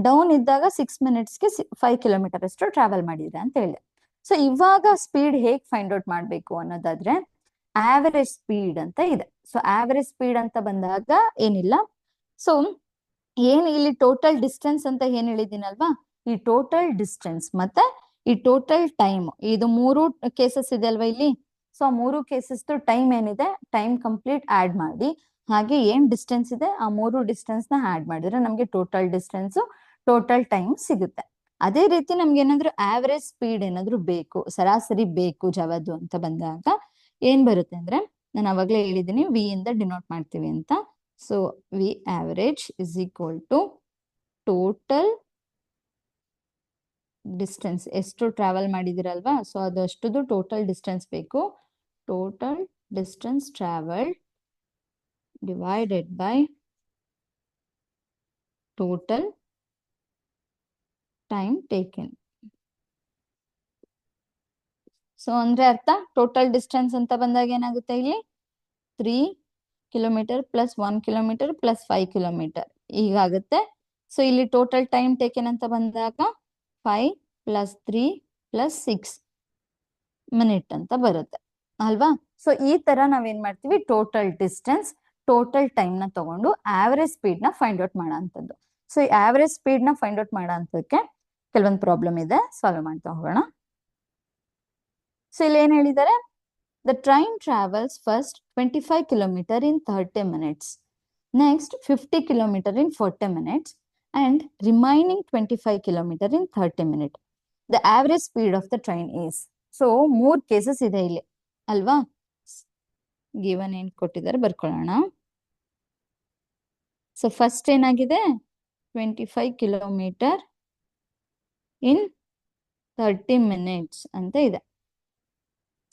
ಡೌನ್ ಇದ್ದಾಗ 6 ಮಿನಿಟ್ಸ್ಗೆ 5 ಕಿಲೋಮೀಟರ್ ಅಷ್ಟು ಟ್ರಾವೆಲ್ ಮಾಡಿದ್ರೆ ಅಂತ ಹೇಳಿದೆ. ಸೊ ಇವಾಗ ಸ್ಪೀಡ್ ಹೇಗ್ ಫೈಂಡ್ ಔಟ್ ಮಾಡ್ಬೇಕು ಅನ್ನೋದಾದ್ರೆ ಆವರೇಜ್ ಸ್ಪೀಡ್ ಅಂತ ಇದೆ. ಸೊ ಆವರೇಜ್ ಸ್ಪೀಡ್ ಅಂತ ಬಂದಾಗ ಏನಿಲ್ಲ, ಸೊ ಏನ್ ಇಲ್ಲಿ ಟೋಟಲ್ ಡಿಸ್ಟೆನ್ಸ್ ಅಂತ ಏನ್ ಹೇಳಿದ್ದೀನಲ್ವಾ, ಈ ಟೋಟಲ್ ಡಿಸ್ಟೆನ್ಸ್ ಮತ್ತೆ ಈ ಟೋಟಲ್ ಟೈಮ್, ಇದು 3 ಕೇಸಸ್ ಇದೆ ಅಲ್ವಾ ಇಲ್ಲಿ. ಸೊ ಆ 3 ಕೇಸಸ್ ಟೈಮ್ ಏನಿದೆ, ಟೈಮ್ ಕಂಪ್ಲೀಟ್ ಆಡ್ ಮಾಡಿ, ಹಾಗೆ ಏನ್ ಡಿಸ್ಟೆನ್ಸ್ ಇದೆ ಆ 3 ಡಿಸ್ಟೆನ್ಸ್ ನ ಆಡ್ ಮಾಡಿದ್ರೆ ನಮ್ಗೆ ಟೋಟಲ್ ಡಿಸ್ಟೆನ್ಸ್ ಟೋಟಲ್ ಟೈಮ್ ಸಿಗುತ್ತೆ. ಅದೇ ರೀತಿ ನಮ್ಗೆ ಏನಾದ್ರು ಆವರೇಜ್ ಸ್ಪೀಡ್ ಏನಾದ್ರು ಬೇಕು, ಸರಾಸರಿ ಬೇಕು ಜವದು ಅಂತ ಬಂದಾಗ ಏನ್ ಬರುತ್ತೆ ಅಂದ್ರೆ, ನಾನು ಅವಾಗ್ಲೇ ಹೇಳಿದ್ದೀನಿ ವಿ ಇಂದ ಡಿನೋಟ್ ಮಾಡ್ತೀವಿ ಅಂತ. So V average is equal to total distance, ಎಷ್ಟು ಟ್ರಾವೆಲ್ ಮಾಡಿದಿರಲ್ವಾ, ಸೊ ಅದಷ್ಟು ಟೋಟಲ್ ಡಿಸ್ಟೆನ್ಸ್ ಬೇಕು. Total distance travel divided by total time taken. So ಅಂದ್ರೆ ಅರ್ಥ, ಟೋಟಲ್ ಡಿಸ್ಟೆನ್ಸ್ ಅಂತ ಬಂದಾಗ ಏನಾಗುತ್ತೆ ಇಲ್ಲಿ 3 kilometre plus 1 kilometre plus 5 kilometre ಹೀಗಾಗುತ್ತೆ. ಸೊ ಇಲ್ಲಿ ಟೋಟಲ್ ಟೈಮ್ ಟೇಕನ್ ಅಂತ ಬಂದಾಗ 5 + 3 + 6 ಮಿನಿಟ್ ಅಂತ ಬರುತ್ತೆ ಅಲ್ವಾ. ಸೊ ಈ ತರ ನಾವೇನ್ ಮಾಡ್ತೀವಿ, ಟೋಟಲ್ ಡಿಸ್ಟೆನ್ಸ್ ಟೋಟಲ್ ಟೈಮ್ ನ ತಗೊಂಡು ಆವರೇಜ್ ಸ್ಪೀಡ್ ನ ಫೈಂಡ್ ಔಟ್ ಮಾಡೋ ಅಂತದ್ದು. ಸೊ ಈ ಆವರೇಜ್ ಸ್ಪೀಡ್ ನ ಫೈಂಡ್ ಔಟ್ ಮಾಡೋ ಅಂತಕ್ಕೆ ಕೆಲವೊಂದು ಪ್ರಾಬ್ಲಮ್ ಇದೆ, ಸಾಲ್ವ್ ಮಾಡ್ತಾ ಹೋಗೋಣ. ಸೊ ಇಲ್ಲಿ ಏನ್ ಹೇಳಿದ್ದಾರೆ, the train travels first 25 kilometre in 30 minutes, next 50 kilometre in 40 minutes and remaining 25 kilometre in 30 minute. The average speed of the train is. So 3 cases ಇದೆ ಇಲ್ಲಿ ಅಲ್ವಾ, ಗಿವನ್ ಏನ್ ಕೊಟ್ಟಿದ್ದಾರೆ ಬರ್ಕೊಳ್ಳೋಣ. ಸೊ ಫಸ್ಟ್ ಏನಾಗಿದೆ, 25 ಕಿಲೋಮೀಟರ್ ಇನ್ 30 ಮಿನಿಟ್ಸ್ ಅಂತ ಇದೆ.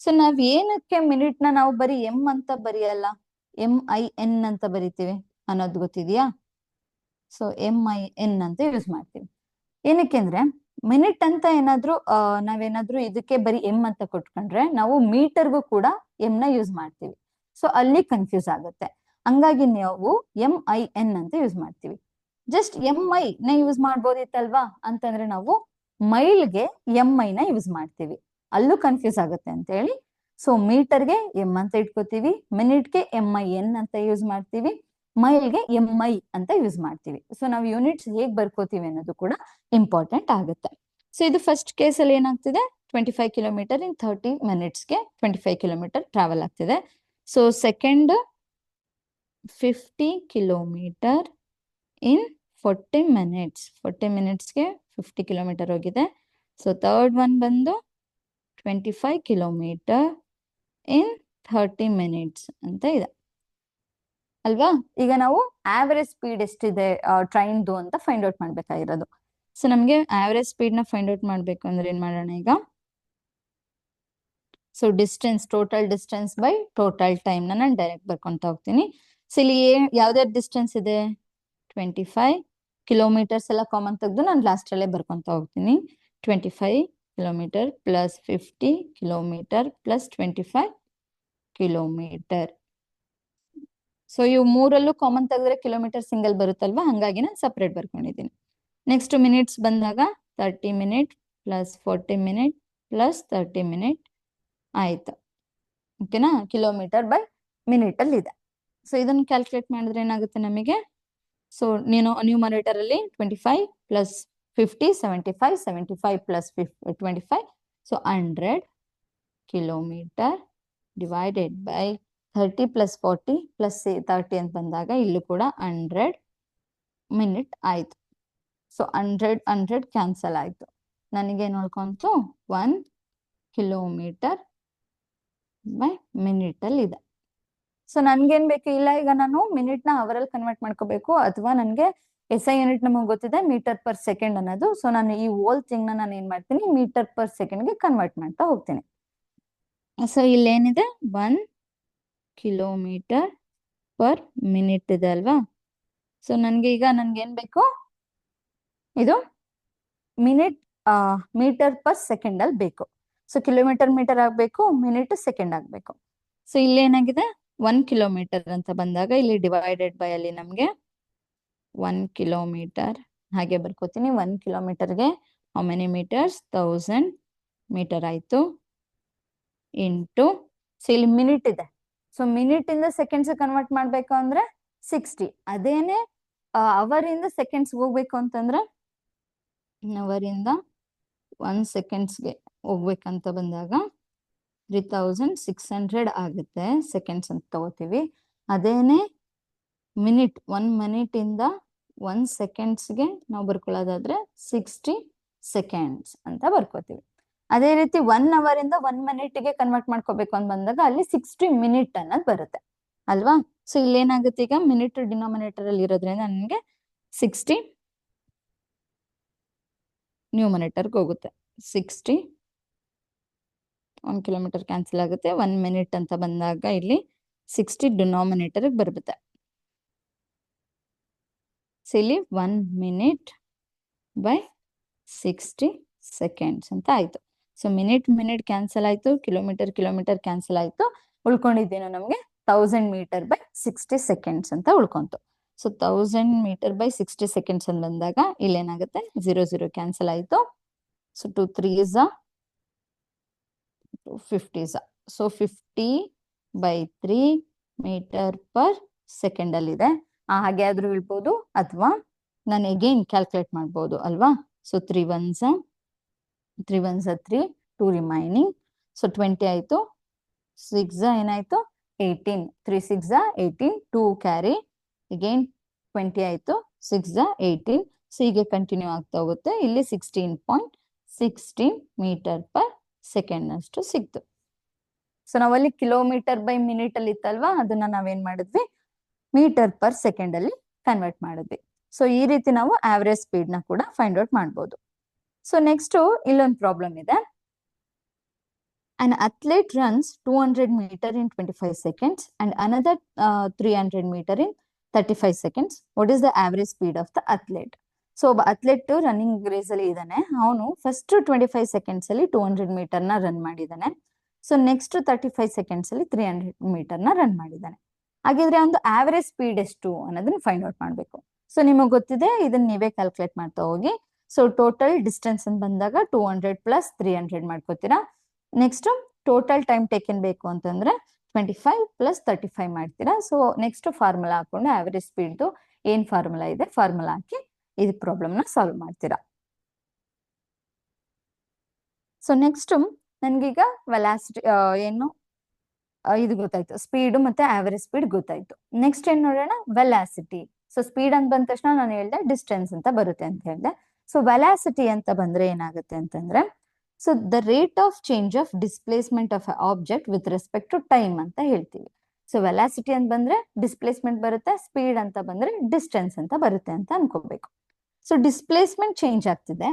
ಸೊ ನಾವ್ ಏನಕ್ಕೆ ಮಿನಿಟ್ ನ ನಾವು ಬರೀ ಎಂ ಅಂತ ಬರೆಯಲ್ಲ, MIN ಅಂತ ಬರಿತೀವಿ ಅನ್ನೋದು ಗೊತ್ತಿದ್ಯಾ? ಸೊ MIN ಅಂತ ಯೂಸ್ ಮಾಡ್ತೀವಿ. ಏನಕ್ಕೆ ಅಂದ್ರೆ ಮಿನಿಟ್ ಅಂತ ಏನಾದ್ರು ನಾವೇನಾದ್ರೂ ಇದಕ್ಕೆ ಬರೀ ಎಂ ಅಂತ ಕೊಟ್ಕೊಂಡ್ರೆ ನಾವು ಮೀಟರ್ಗೂ ಕೂಡ ಎಂ ನ ಯೂಸ್ ಮಾಡ್ತೀವಿ. ಸೊ ಅಲ್ಲಿ ಕನ್ಫ್ಯೂಸ್ ಆಗುತ್ತೆ. ಹಂಗಾಗಿ ನಾವು MIN ಅಂತ ಯೂಸ್ ಮಾಡ್ತೀವಿ. ಜಸ್ಟ್ MI ನ ಯೂಸ್ ಮಾಡ್ಬೋದಿತ್ತಲ್ವಾ ಅಂತಂದ್ರೆ ನಾವು ಮೈಲ್ಗೆ MI ನ ಯೂಸ್ ಮಾಡ್ತೀವಿ, ಅಲ್ಲೂ ಕನ್ಫ್ಯೂಸ್ ಆಗುತ್ತೆ ಅಂತ ಹೇಳಿ. ಸೊ ಮೀಟರ್ಗೆ ಎಂ ಅಂತ ಇಟ್ಕೋತೀವಿ, ಮಿನಿಟ್ಗೆ MIN ಅಂತ ಯೂಸ್ ಮಾಡ್ತೀವಿ, ಮೈಲ್ಗೆ MI ಅಂತ ಯೂಸ್ ಮಾಡ್ತೀವಿ. ಸೊ ನಾವು ಯೂನಿಟ್ಸ್ ಹೇಗ್ ಬರ್ಕೋತೀವಿ ಅನ್ನೋದು ಕೂಡ ಇಂಪಾರ್ಟೆಂಟ್ ಆಗುತ್ತೆ. ಸೊ ಇದು ಫಸ್ಟ್ ಕೇಸ್ ಅಲ್ಲಿ ಏನಾಗ್ತಿದೆ, 25 ಕಿಲೋಮೀಟರ್ ಇನ್ 30 ಮಿನಿಟ್ಸ್ಗೆ 25 ಕಿಲೋಮೀಟರ್ ಟ್ರಾವೆಲ್ ಆಗ್ತಿದೆ. ಸೊ ಸೆಕೆಂಡ್ 50 ಕಿಲೋಮೀಟರ್ ಇನ್ 40 ಮಿನಿಟ್ಸ್, 40 ಮಿನಿಟ್ಸ್ಗೆ 50 ಕಿಲೋಮೀಟರ್ ಹೋಗಿದೆ. ಸೊ ಥರ್ಡ್ ಒನ್ ಬಂದು 25 ಕಿಲೋಮೀಟರ್ ಇನ್ 30 ಮಿನಿಟ್ಸ್ ಅಂತ ಇದೆ ಅಲ್ವಾ. ಈಗ ನಾವು ಆವರೇಜ್ ಸ್ಪೀಡ್ ಎಷ್ಟಿದೆ ಟ್ರೈನ್ದು ಅಂತ ಫೈಂಡ್ ಔಟ್ ಮಾಡ್ಬೇಕಾಗಿರೋದು. ಸೊ ನಮ್ಗೆ ಆವರೇಜ್ ಸ್ಪೀಡ್ ನ ಫೈಂಡ್ ಔಟ್ ಮಾಡ್ಬೇಕು ಅಂದ್ರೆ ಏನ್ ಮಾಡೋಣ ಈಗ, so distance total distance by total time ನ ನಾನು ಡೈರೆಕ್ಟ್ ಬರ್ಕೊಂತ ಹೋಗ್ತೀನಿ. ಸೊ ಇಲ್ಲಿ ಯಾವ್ದಾವ್ದು ಡಿಸ್ಟೆನ್ಸ್ ಇದೆ, 25 ಕಿಲೋಮೀಟರ್ಸ್ ಎಲ್ಲ ಕಾಮನ್ ತೆಗೆದು ನಾನು ಲಾಸ್ಟ್ ಅಲ್ಲೇ ಬರ್ಕೊಂತ ಹೋಗ್ತೀನಿ. 25 kilometre plus 50 kilometre plus 25 kilometre. So ಇವು ಮೂರಲ್ಲೂ ಕಾಮನ್ ತೆಗೆದ್ರೆ ಕಿಲೋಮೀಟರ್ ಸಿಂಗಲ್ ಬರುತ್ತಲ್ವಾ, ಹಂಗಾಗಿ ನಾನು ಸಪ್ರೇಟ್ ಬರ್ಕೊಂಡಿದ್ದೀನಿ. ನೆಕ್ಸ್ಟ್ ಮಿನಿಟ್ಸ್ ಬಂದಾಗ 30 minute plus 40 minute plus 30 minute ಆಯ್ತು. ಓಕೆನಾ, ಕಿಲೋಮೀಟರ್ ಬೈ ಮಿನಿಟ್ ಅಲ್ಲಿ ಇದೆ. ಸೊ ಇದನ್ನು ಕ್ಯಾಲ್ಕುಲೇಟ್ ಮಾಡಿದ್ರೆ ಏನಾಗುತ್ತೆ ನಮಗೆ, ಸೊ ನ್ಯೂಮರೇಟರ್ ಅಲ್ಲಿ 25 plus 50 75, 75 plus 25, so 100 kilometre divided by 30 plus 40 plus 30 ಅಂತ ಬಂದಾಗ ಇಲ್ಲೂ ಕೂಡ 100 ಮಿನಿಟ್ ಆಯ್ತು. ಸೊ 100 ಕ್ಯಾನ್ಸಲ್ ಆಯ್ತು. ನನಗೇನು ಉಳ್ಕೊಂತು, 1 ಕಿಲೋಮೀಟರ್ ಬೈ ಮಿನಿಟ್ ಅಲ್ಲಿ ಇದೆ. ಸೊ ನನ್ಗೇನ್ ಬೇಕು, ಇಲ್ಲ ಈಗ ನಾನು ಮಿನಿಟ್ ನ ಅವರಲ್ಲಿ ಕನ್ವರ್ಟ್ ಮಾಡ್ಕೋಬೇಕು, ಅಥವಾ ನನಗೆ SI ಯೂನಿಟ್ ನಮಗೆ ಗೊತ್ತಿದೆ ಮೀಟರ್ ಪರ್ ಸೆಕೆಂಡ್ ಅನ್ನೋದು. ಸೊ ನಾನು ಈ ಹೋಲ್ ಥಿಂಗ್ ನಾನು ಏನ್ ಮಾಡ್ತೀನಿ, ಮೀಟರ್ ಪರ್ ಸೆಕೆಂಡ್ಗೆ ಕನ್ವರ್ಟ್ ಮಾಡ್ತಾ ಹೋಗ್ತೀನಿ. ಸೊ ಇಲ್ಲೇನಿದೆ 1 ಕಿಲೋಮೀಟರ್ ಪರ್ ಮಿನಿಟ್ ಇದೆ ಅಲ್ವಾ. ಸೊ ನನ್ಗೆ ಈಗ ಏನ್ ಬೇಕು, ಇದು ಮಿನಿಟ್ ಮೀಟರ್ ಪರ್ ಸೆಕೆಂಡ್ ಅಲ್ಲಿ ಬೇಕು. ಸೊ ಕಿಲೋಮೀಟರ್ ಮೀಟರ್ ಆಗ್ಬೇಕು, ಮಿನಿಟ್ ಸೆಕೆಂಡ್ ಆಗ್ಬೇಕು. ಸೊ ಇಲ್ಲಿ ಏನಾಗಿದೆ, 1 ಕಿಲೋಮೀಟರ್ ಅಂತ ಬಂದಾಗ ಇಲ್ಲಿ ಡಿವೈಡೆಡ್ ಬೈ ಅಲ್ಲಿ ನಮ್ಗೆ 1 ಕಿಲೋಮೀಟರ್ ಹಾಗೆ ಬರ್ಕೋತೀನಿ. 1 ಕಿಲೋಮೀಟರ್ಗೆ ಹೌ ಮೆನಿ ಮೀಟರ್ಸ್, 1000 ಮೀಟರ್ ಆಯ್ತು ಇಂಟು, ಸೊ ಇಲ್ಲಿ ಮಿನಿಟ್ ಇದೆ, ಸೊ ಮಿನಿಟ್ ಇಂದ ಸೆಕೆಂಡ್ಸ್ ಕನ್ವರ್ಟ್ ಮಾಡ್ಬೇಕು ಅಂದ್ರೆ 60. ಅದೇನೆ ಅವರ್ ಇಂದ ಸೆಕೆಂಡ್ಸ್ ಹೋಗ್ಬೇಕು ಅಂತಂದ್ರೆ ಅವರ್ ಇಂದ 1 ಸೆಕೆಂಡ್ಸ್ಗೆ ಹೋಗ್ಬೇಕಂತ ಬಂದಾಗ 3600 ಆಗುತ್ತೆ ಸೆಕೆಂಡ್ಸ್ ಅಂತ ತಗೋತೀವಿ. ಅದೇನೆ ಮಿನಿಟ್, 1 ಮಿನಿಟ್ ಇಂದ 1 ಸೆಕೆಂಡ್ಸ್ಗೆ ನಾವು ಬರ್ಕೊಳ್ಳೋದಾದ್ರೆ 60 ಸೆಕೆಂಡ್ಸ್ ಅಂತ ಬರ್ಕೋತೀವಿ. ಅದೇ ರೀತಿ 1 ಅವರ್ ಇಂದ 1 ಮಿನಿಟ್ಗೆ ಕನ್ವರ್ಟ್ ಮಾಡ್ಕೋಬೇಕು ಅಂತ ಬಂದಾಗ ಅಲ್ಲಿ 60 ಮಿನಿಟ್ ಅನ್ನೋದು ಬರುತ್ತೆ ಅಲ್ವಾ. ಸೊ ಇಲ್ಲಿ ಏನಾಗುತ್ತೆ, ಈಗ ಮಿನಿಟ್ ಡಿನಾಮಿನೇಟರ್ ಅಲ್ಲಿ ಇರೋದ್ರಿಂದ ನನಗೆ 60 ನ್ಯೂಮರೇಟರ್ಗೆ ಹೋಗುತ್ತೆ. 60 1 ಕಿಲೋಮೀಟರ್ ಕ್ಯಾನ್ಸಲ್ ಆಗುತ್ತೆ. 1 ಮಿನಿಟ್ ಅಂತ ಬಂದಾಗ ಇಲ್ಲಿ 60 ಡಿನಾಮಿನೇಟರ್ ಬರುತ್ತೆ. ಸೊ ಇಲ್ಲಿ 1 ಮಿನಿಟ್ ಬೈ 60 ಸೆಕೆಂಡ್ಸ್ ಅಂತ ಆಯ್ತು. ಸೊ ಮಿನಿಟ್ ಕ್ಯಾನ್ಸಲ್ ಆಯ್ತು, ಕಿಲೋಮೀಟರ್ ಕ್ಯಾನ್ಸಲ್ ಆಯ್ತು, ಉಳ್ಕೊಂಡಿದ್ದೇನು ನಮ್ಗೆ 1000 ಮೀಟರ್ ಬೈ 60 ಸೆಕೆಂಡ್ಸ್ ಅಂತ ಉಳ್ಕೊಂತು. ಸೊ 1000 ಮೀಟರ್ ಬೈ 60 ಸೆಕೆಂಡ್ಸ್ ಅಂತ ಬಂದಾಗ ಇಲ್ಲಿ ಏನಾಗುತ್ತೆ, 0 ಕ್ಯಾನ್ಸಲ್ ಆಯ್ತು. So 2 3s 250s, so 50 by 3 metre per second ಅಲ್ಲಿ ಇದೆ. ಹಾಗೆ ಆದ್ರೂ ಇಳ್ಬೋದು ಅಥವಾ ನಾನು ಅಗೇನ್ ಕ್ಯಾಲ್ಕುಲೇಟ್ ಮಾಡ್ಬೋದು ಅಲ್ವಾ. ಸೊ 3 1s 3, 2 ರಿಮೈನಿಂಗ್, ಸೊ 20 ಆಯ್ತು. 6 ಏನಾಯ್ತು 18, 3 6 18, 2 ಕ್ಯಾರಿ ಅಗೇನ್ 20 ಆಯ್ತು, 6 18. ಸೊ ಹೀಗೆ ಕಂಟಿನ್ಯೂ ಆಗ್ತಾ ಹೋಗುತ್ತೆ. ಇಲ್ಲಿ 16.16 ಮೀಟರ್ ಪರ್ ಸೆಕೆಂಡ್ ಅಷ್ಟು ಸಿಕ್ತು. ಸೊ ನಾವಲ್ಲಿ ಕಿಲೋಮೀಟರ್ ಬೈ ಮಿನಿಟ್ ಅಲ್ಲಿ ಇತ್ತಲ್ವಾ, ಅದನ್ನ ನಾವೇನ್ ಮಾಡಿದ್ವಿ, ಮೀಟರ್ ಪರ್ ಸೆಕೆಂಡ್ ಅಲ್ಲಿ ಕನ್ವರ್ಟ್ ಮಾಡಿದ್ವಿ. ಸೊ ಈ ರೀತಿ ನಾವು ಆವರೇಜ್ ಸ್ಪೀಡ್ ನ ಕೂಡ ಫೈಂಡ್ ಔಟ್ ಮಾಡ್ಬೋದು. ಸೊ ನೆಕ್ಸ್ಟ್ ಇಲ್ಲೊಂದು ಪ್ರಾಬ್ಲಮ್ ಇದೆ. An athlete runs 200 meter in 25 seconds and another 300 meter in 35 seconds. What is the average speed of the athlete? So ಒಬ್ಬ ಅಥ್ಲೆಟ್ ರನ್ನಿಂಗ್ ರೇಸ್ ಅಲ್ಲಿ ಇದ್ದಾನೆ. ಅವನು ಫಸ್ಟ್ 25 ಸೆಕೆಂಡ್ಸ್ ಅಲ್ಲಿ 200 ಮೀಟರ್ ನ run ಮಾಡಿದ್ದಾನೆ. ಸೊ ನೆಕ್ಸ್ಟ್ 35 ಸೆಕೆಂಡ್ಸ್ ಅಲ್ಲಿ 300 metre ನ run ಮಾಡಿದ್ದಾನೆ. ಹಾಗಿದ್ರೆ ಒಂದು ಆವರೇಜ್ ಸ್ಪೀಡ್ ಎಷ್ಟು ಅನ್ನೋದನ್ನ ಫೈಂಡ್ ಔಟ್ ಮಾಡ್ಬೇಕು. ಸೊ ನಿಮಗೆ ಗೊತ್ತಿದೆ, ಇದನ್ನ ನೀವೇ ಕ್ಯಾಲ್ಕುಲೇಟ್ ಮಾಡ್ತಾ ಹೋಗಿ. ಸೊ ಟೋಟಲ್ ಡಿಸ್ಟೆನ್ಸ್ ಅಂತ ಬಂದಾಗ 200 ಪ್ಲಸ್ 300 ಮಾಡ್ಕೋತೀರಾ. ನೆಕ್ಸ್ಟ್ ಟೋಟಲ್ ಟೈಮ್ ಟೇಕನ್ ಬೇಕು ಅಂತಂದ್ರೆ 25 ಪ್ಲಸ್ 35 ಮಾಡ್ತೀರಾ. ಸೊ ನೆಕ್ಸ್ಟ್ ಫಾರ್ಮುಲಾ ಹಾಕೊಂಡು ಆವರೇಜ್ ಸ್ಪೀಡ್ ಏನ್ ಫಾರ್ಮುಲಾ ಇದೆ ಫಾರ್ಮುಲಾ ಹಾಕಿ ಇದು ಪ್ರಾಬ್ಲಮ್ ನ ಸಾಲ್ವ್ ಮಾಡ್ತೀರಾ. ಸೊ ನೆಕ್ಸ್ಟ್ ನನ್ಗೀಗ ವೆಲಾಸಿಟಿ ಏನು ಇದು ಗೊತ್ತಾಯ್ತು, ಸ್ಪೀಡ್ ಮತ್ತೆ ಆವರೇಜ್ ಸ್ಪೀಡ್ ಗೊತ್ತಾಯ್ತು. ನೆಕ್ಸ್ಟ್ ಏನ್ ನೋಡೋಣ, ವೆಲಾಸಿಟಿ. ಸೊ ಸ್ಪೀಡ್ ಅಂತ ಬಂದ ತಕ್ಷಣ ನಾನು ಹೇಳ್ದೆ ಡಿಸ್ಟೆನ್ಸ್ ಅಂತ ಬರುತ್ತೆ ಅಂತ ಹೇಳ್ದೆ. ಸೊ ವೆಲಾಸಿಟಿ ಅಂತ ಬಂದ್ರೆ ಏನಾಗುತ್ತೆ ಅಂತಂದ್ರೆ, so the rate of change of displacement of object with respect to time ಅಂತ ಹೇಳ್ತೀವಿ. ಸೊ ವೆಲಾಸಿಟಿ ಅಂತ ಬಂದ್ರೆ ಡಿಸ್ಪ್ಲೇಸ್ಮೆಂಟ್ ಬರುತ್ತೆ, ಸ್ಪೀಡ್ ಅಂತ ಬಂದ್ರೆ ಡಿಸ್ಟೆನ್ಸ್ ಅಂತ ಬರುತ್ತೆ ಅಂತ ಅನ್ಕೋಬೇಕು. ಸೊ ಡಿಸ್ಪ್ಲೇಸ್ಮೆಂಟ್ ಚೇಂಜ್ ಆಗ್ತಿದೆ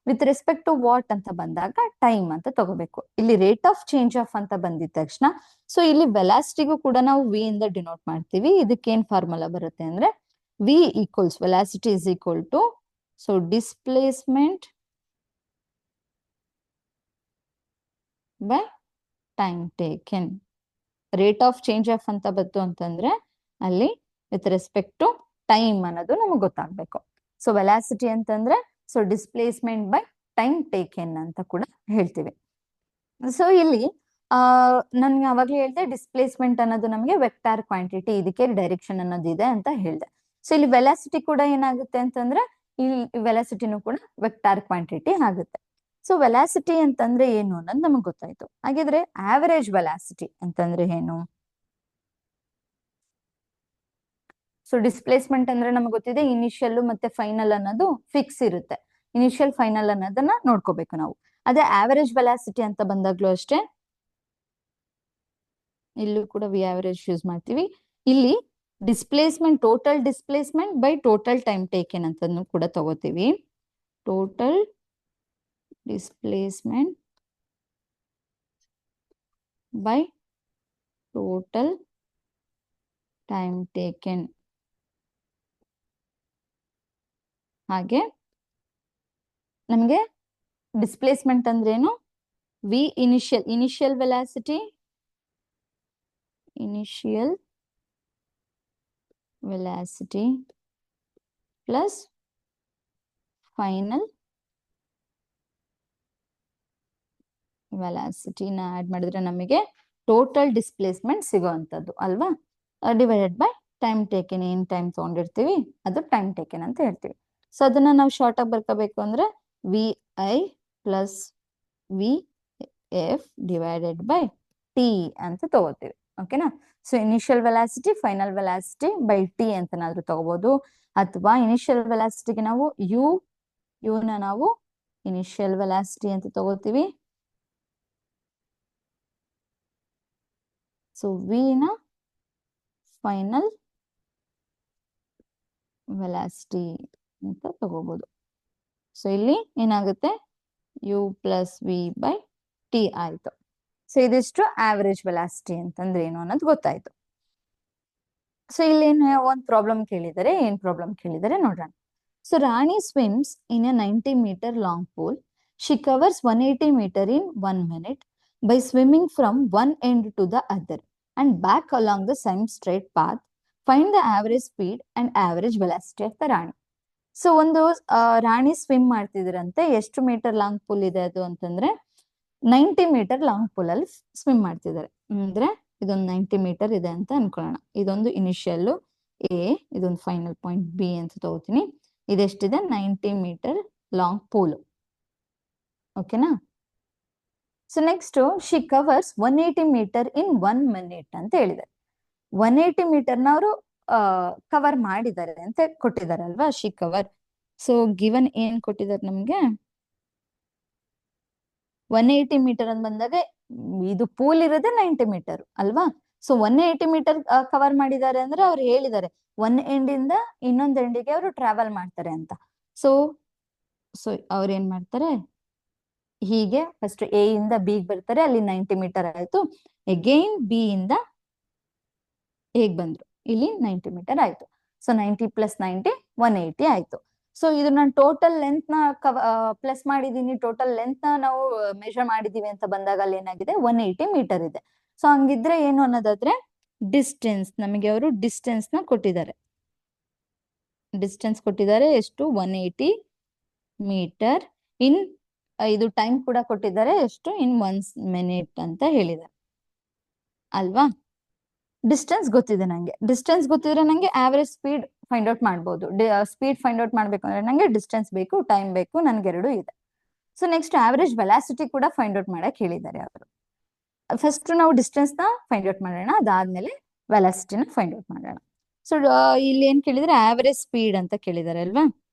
ವಿತ್ ರೆಸ್ಪೆಕ್ಟ್ ಟು ವಾಟ್ ಅಂತ ಬಂದಾಗ ಟೈಮ್ ಅಂತ ತಗೋಬೇಕು. ಇಲ್ಲಿ ರೇಟ್ ಆಫ್ ಚೇಂಜ್ ಆಫ್ ಅಂತ ಬಂದಿದ ತಕ್ಷಣ ಸೊ ಇಲ್ಲಿ ವೆಲಾಸಿಟಿಗೂ ಕೂಡ ನಾವು ವಿ ಇಂದ ಡಿನೋಟ್ ಮಾಡ್ತೀವಿ. ಇದಕ್ಕೇನ್ ಫಾರ್ಮುಲಾ ಬರುತ್ತೆ ಅಂದ್ರೆ V equals velocity is equal to so displacement by time taken. Rate of change of ಅಂತ ಬಂತು ಅಂತಂದ್ರೆ ಅಲ್ಲಿ ವಿತ್ ರೆಸ್ಪೆಕ್ಟ್ ಟು ಟೈಮ್ ಅನ್ನೋದು ನಮಗೆ ಗೊತ್ತಾಗ್ಬೇಕು. ಸೊ ವೆಲಾಸಿಟಿ ಅಂತಂದ್ರೆ ಸೊ ಡಿಸ್ಪ್ಲೇಸ್ಮೆಂಟ್ ಬೈ ಟೈಮ್ ಟೇಕೆನ್ ಅಂತ ಕೂಡ ಹೇಳ್ತೀವಿ. ಸೊ ಇಲ್ಲಿ ನನ್ಗೆ ಅವಾಗ್ಲೇ ಹೇಳ್ದೆ ಡಿಸ್ಪ್ಲೇಸ್ಮೆಂಟ್ ಅನ್ನೋದು ನಮಗೆ ವೆಕ್ಟಾರ್ ಕ್ವಾಂಟಿಟಿ, ಇದಕ್ಕೆ ಡೈರೆಕ್ಷನ್ ಅನ್ನೋದು ಇದೆ ಅಂತ ಹೇಳ್ದೆ. ಸೊ ಇಲ್ಲಿ ವೆಲಾಸಿಟಿ ಕೂಡ ಏನಾಗುತ್ತೆ ಅಂತಂದ್ರೆ ಇಲ್ಲಿ ವೆಲಾಸಿಟಿನೂ ಕೂಡ ವೆಕ್ಟಾರ್ ಕ್ವಾಂಟಿಟಿ ಆಗುತ್ತೆ. ಸೊ ವೆಲಾಸಿಟಿ ಅಂತಂದ್ರೆ ಏನು ಅನ್ನೋದು ನಮಗೆ ಗೊತ್ತಾಯ್ತು. ಹಾಗಿದ್ರೆ ಆವರೇಜ್ ವೆಲಾಸಿಟಿ ಅಂತಂದ್ರೆ ಏನು? ಸೊ ಡಿಸ್ಪ್ಲೇಸ್ಮೆಂಟ್ ಅಂದ್ರೆ ನಮಗೆ ಗೊತ್ತಿದೆ ಇನಿಷಿಯಲ್ ಮತ್ತೆ ಫೈನಲ್ ಅನ್ನೋದು ಫಿಕ್ಸ್ ಇರುತ್ತೆ. ಇನಿಷಿಯಲ್ ಫೈನಲ್ ಅನ್ನೋದನ್ನ ನೋಡ್ಕೋಬೇಕು ನಾವು. ಅದೇ ಆವರೇಜ್ ವೆಲಾಸಿಟಿ ಅಂತ ಬಂದಾಗ್ಲೂ ಅಷ್ಟೇ, ಇಲ್ಲೂ ಕೂಡ ವಿ ಆವರೇಜ್ ಯೂಸ್ ಮಾಡ್ತೀವಿ. ಇಲ್ಲಿ displacement total displacement by total time taken ಅಂತನೂ ಕೂಡ ತಗೋತೀವಿ. Total displacement by total time taken. ಹಾಗೆ ನಮಗೆ ಡಿಸ್ಪ್ಲೇಸ್ಮೆಂಟ್ ಅಂದ್ರೇನು, V initial velocity plus final ವೆಲಾಸಿಟಿನ ಆಡ್ ಮಾಡಿದ್ರೆ ನಮಗೆ ಟೋಟಲ್ ಡಿಸ್ಪ್ಲೇಸ್ಮೆಂಟ್ ಸಿಗೋವಂಥದ್ದು ಅಲ್ವಾ, ಡಿವೈಡೆಡ್ ಬೈ ಟೈಮ್ ಟೇಕೆನ್, ಏನ್ ಟೈಮ್ ತಗೊಂಡಿರ್ತೀವಿ ಅದು ಟೈಮ್ ಟೇಕೆನ್ ಅಂತ ಹೇಳ್ತೀವಿ. ಸೊ ಅದನ್ನ ನಾವು ಶಾರ್ಟ್ ಆಗಿ ಬರ್ಕೋಬೇಕು ಅಂದ್ರೆ V I plus V F divided by T ಅಂತ ತಗೋತೀವಿ. ಓಕೆನಾ. So initial velocity final velocity by T ಅಂತನಾದ್ರೂ ತಗೋಬಹುದು, ಅಥವಾ ಇನಿಷಿಯಲ್ ವೆಲಾಸಿಟಿಗೆ ನಾವು ಯುನ ನಾವು ಇನಿಷಿಯಲ್ ವೆಲಾಸಿಟಿ ಅಂತ ತಗೋತೀವಿ. ಸೊ ವಿ ನ ಫೈನಲ್ ವೆಲಾಸಿಟಿ ಅಂತ ತಗೋಬಹುದು. ಸೊ ಇಲ್ಲಿ ಏನಾಗುತ್ತೆ U plus V by T ಆಯ್ತು. ಸೊ ಇದಿಷ್ಟು ಆವರೇಜ್ ವೆಲಾಸಿಟಿ ಅಂತಂದ್ರೆ ಏನು ಅನ್ನೋದು ಗೊತ್ತಾಯ್ತು. ಸೊ ಇಲ್ಲಿ ಒಂದು ಪ್ರಾಬ್ಲಮ್ ಕೇಳಿದರೆ, ಏನ್ ಪ್ರಾಬ್ಲಮ್ ಕೇಳಿದರೆ ನೋಡೋಣ. So Rani swims in a 90 meter long pool. She covers 180 meter in 1 minute by swimming from one end to the other and back along the same straight path. Find the average speed and average velocity of the Rani. So ಒಂದು ರಾಣಿ swim ಮಾಡ್ತಿದ್ರಂತೆ. ಎಷ್ಟು metre long pool ಇದೆ ಅದು ಅಂತಂದ್ರೆ 90 metre long pool ಅಲ್ಲಿ swim ಮಾಡ್ತಿದ್ದಾರೆ. ಅಂದ್ರೆ ಇದೊಂದು 90 metre ಇದೆ ಅಂತ ಅನ್ಕೊಳ್ಳೋಣ. ಇದೊಂದು ಇನಿಷಿಯಲ್ ಎ, ಇದೊಂದು ಫೈನಲ್ ಪಾಯಿಂಟ್ ಬಿ ಅಂತ ತಗೋತೀನಿ. ಇದೆಷ್ಟಿದೆ 90 ಮೀಟರ್ ಲಾಂಗ್ ಪೂಲ್. ಓಕೆನಾ. So next she covers 180 metre in 1 minute ಅಂತ ಹೇಳಿದ್ದಾರೆ. 180 ಮೀಟರ್ನ ಅವರು ಕವರ್ ಮಾಡಿದ್ದಾರೆ ಅಂತ ಕೊಟ್ಟಿದ್ದಾರೆ ಅಲ್ವಾ, ಶಿ ಕವರ್. ಸೊ ಗಿವನ್ ಏನ್ ಕೊಟ್ಟಿದ್ದಾರೆ ನಮ್ಗೆ 180 ಮೀಟರ್ ಅಂತ ಬಂದಾಗ ಇದು ಪೂಲ್ ಇರೋದೇ 90 ಮೀಟರ್ ಅಲ್ವಾ. ಸೊ 180 ಮೀಟರ್ ಕವರ್ ಮಾಡಿದ್ದಾರೆ ಅಂದ್ರೆ ಅವ್ರು ಹೇಳಿದ್ದಾರೆ ಒನ್ ಎಂಡ್ ಇಂದ ಇನ್ನೊಂದ್ ಎಂಡಿಗೆ ಅವರು ಟ್ರಾವೆಲ್ ಮಾಡ್ತಾರೆ ಅಂತ. ಸೊ ಅವ್ರು ಏನ್ ಮಾಡ್ತಾರೆ, ಹೀಗೆ ಫಸ್ಟ್ ಎ ಇಂದ ಬಿ ಬರ್ತಾರೆ, ಅಲ್ಲಿ 90 ಮೀಟರ್ ಆಯ್ತು. ಅಗೈನ್ ಬಿ ಇಂದ ಹೇಗ್ ಬಂದ್ರು, ಇಲ್ಲಿ 90 ಮೀಟರ್ ಆಯ್ತು. ಸೊ 90 ಪ್ಲಸ್ 90 180 ಆಯ್ತು. ಸೊ ಇದು ನಾನು ಟೋಟಲ್ ಲೆಂತ್ ನ ಪ್ಲಸ್ ಮಾಡಿದೀನಿ, ಟೋಟಲ್ ಲೆಂತ್ ನ ನಾವು ಮೆಜರ್ ಮಾಡಿದೀವಿ ಅಂತ ಬಂದಾಗ ಅಲ್ಲಿ ಏನಾಗಿದೆ 180 ಮೀಟರ್ ಇದೆ. ಸೊ ಹಂಗಿದ್ರೆ ಏನು ಅನ್ನೋದಾದ್ರೆ ಡಿಸ್ಟೆನ್ಸ್, ನಮಗೆ ಅವರು ಡಿಸ್ಟೆನ್ಸ್ ನ ಕೊಟ್ಟಿದ್ದಾರೆ. ಡಿಸ್ಟೆನ್ಸ್ ಕೊಟ್ಟಿದ್ದಾರೆ ಎಷ್ಟು 180 ಮೀಟರ್ ಇನ್, ಇದು ಟೈಮ್ ಕೂಡ ಕೊಟ್ಟಿದ್ದಾರೆ ಎಷ್ಟು ಇನ್ 1 minute ಅಂತ ಹೇಳಿದ್ದಾರೆ ಅಲ್ವಾ. ಡಿಸ್ಟೆನ್ಸ್ ಗೊತ್ತಿದೆ ನಂಗೆ, ಡಿಸ್ಟೆನ್ಸ್ ಗೊತ್ತಿದ್ರೆ ನಂಗೆ ಆವರೇಜ್ ಸ್ಪೀಡ್ ಫೈಂಡ್ ಔಟ್ ಮಾಡ್ಬೋದು. ಸ್ಪೀಡ್ ಫೈಂಡ್ ಔಟ್ ಮಾಡ್ಬೇಕು ಅಂದ್ರೆ ನಂಗೆ ಡಿಸ್ಟೆನ್ಸ್ ಬೇಕು, ಟೈಮ್ ಬೇಕು, ನನ್ಗೆರಡು ಇದೆ. ಸೊ ನೆಕ್ಸ್ಟ್ ಆವರೇಜ್ ವೆಲಾಸಿಟಿ ಕೂಡ ಫೈಂಡ್ ಔಟ್ ಮಾಡಕ್ ಹೇಳಿದ್ದಾರೆ ಅವರು. ಫಸ್ಟ್ ನಾವು ಡಿಸ್ಟೆನ್ಸ್ ನ ಫೈಂಡ್ ಔಟ್ ಮಾಡೋಣ, ಅದಾದ್ಮೇಲೆ ವೆಲಾಸಿಟಿನ ಫೈಂಡ್ ಔಟ್ ಮಾಡೋಣ. ಸೊ ಇಲ್ಲಿ ಏನ್ ಕೇಳಿದ್ರೆ ಆವರೇಜ್ ಸ್ಪೀಡ್ ಅಂತ ಕೇಳಿದ್ದಾರೆ ಅಲ್ವಾ.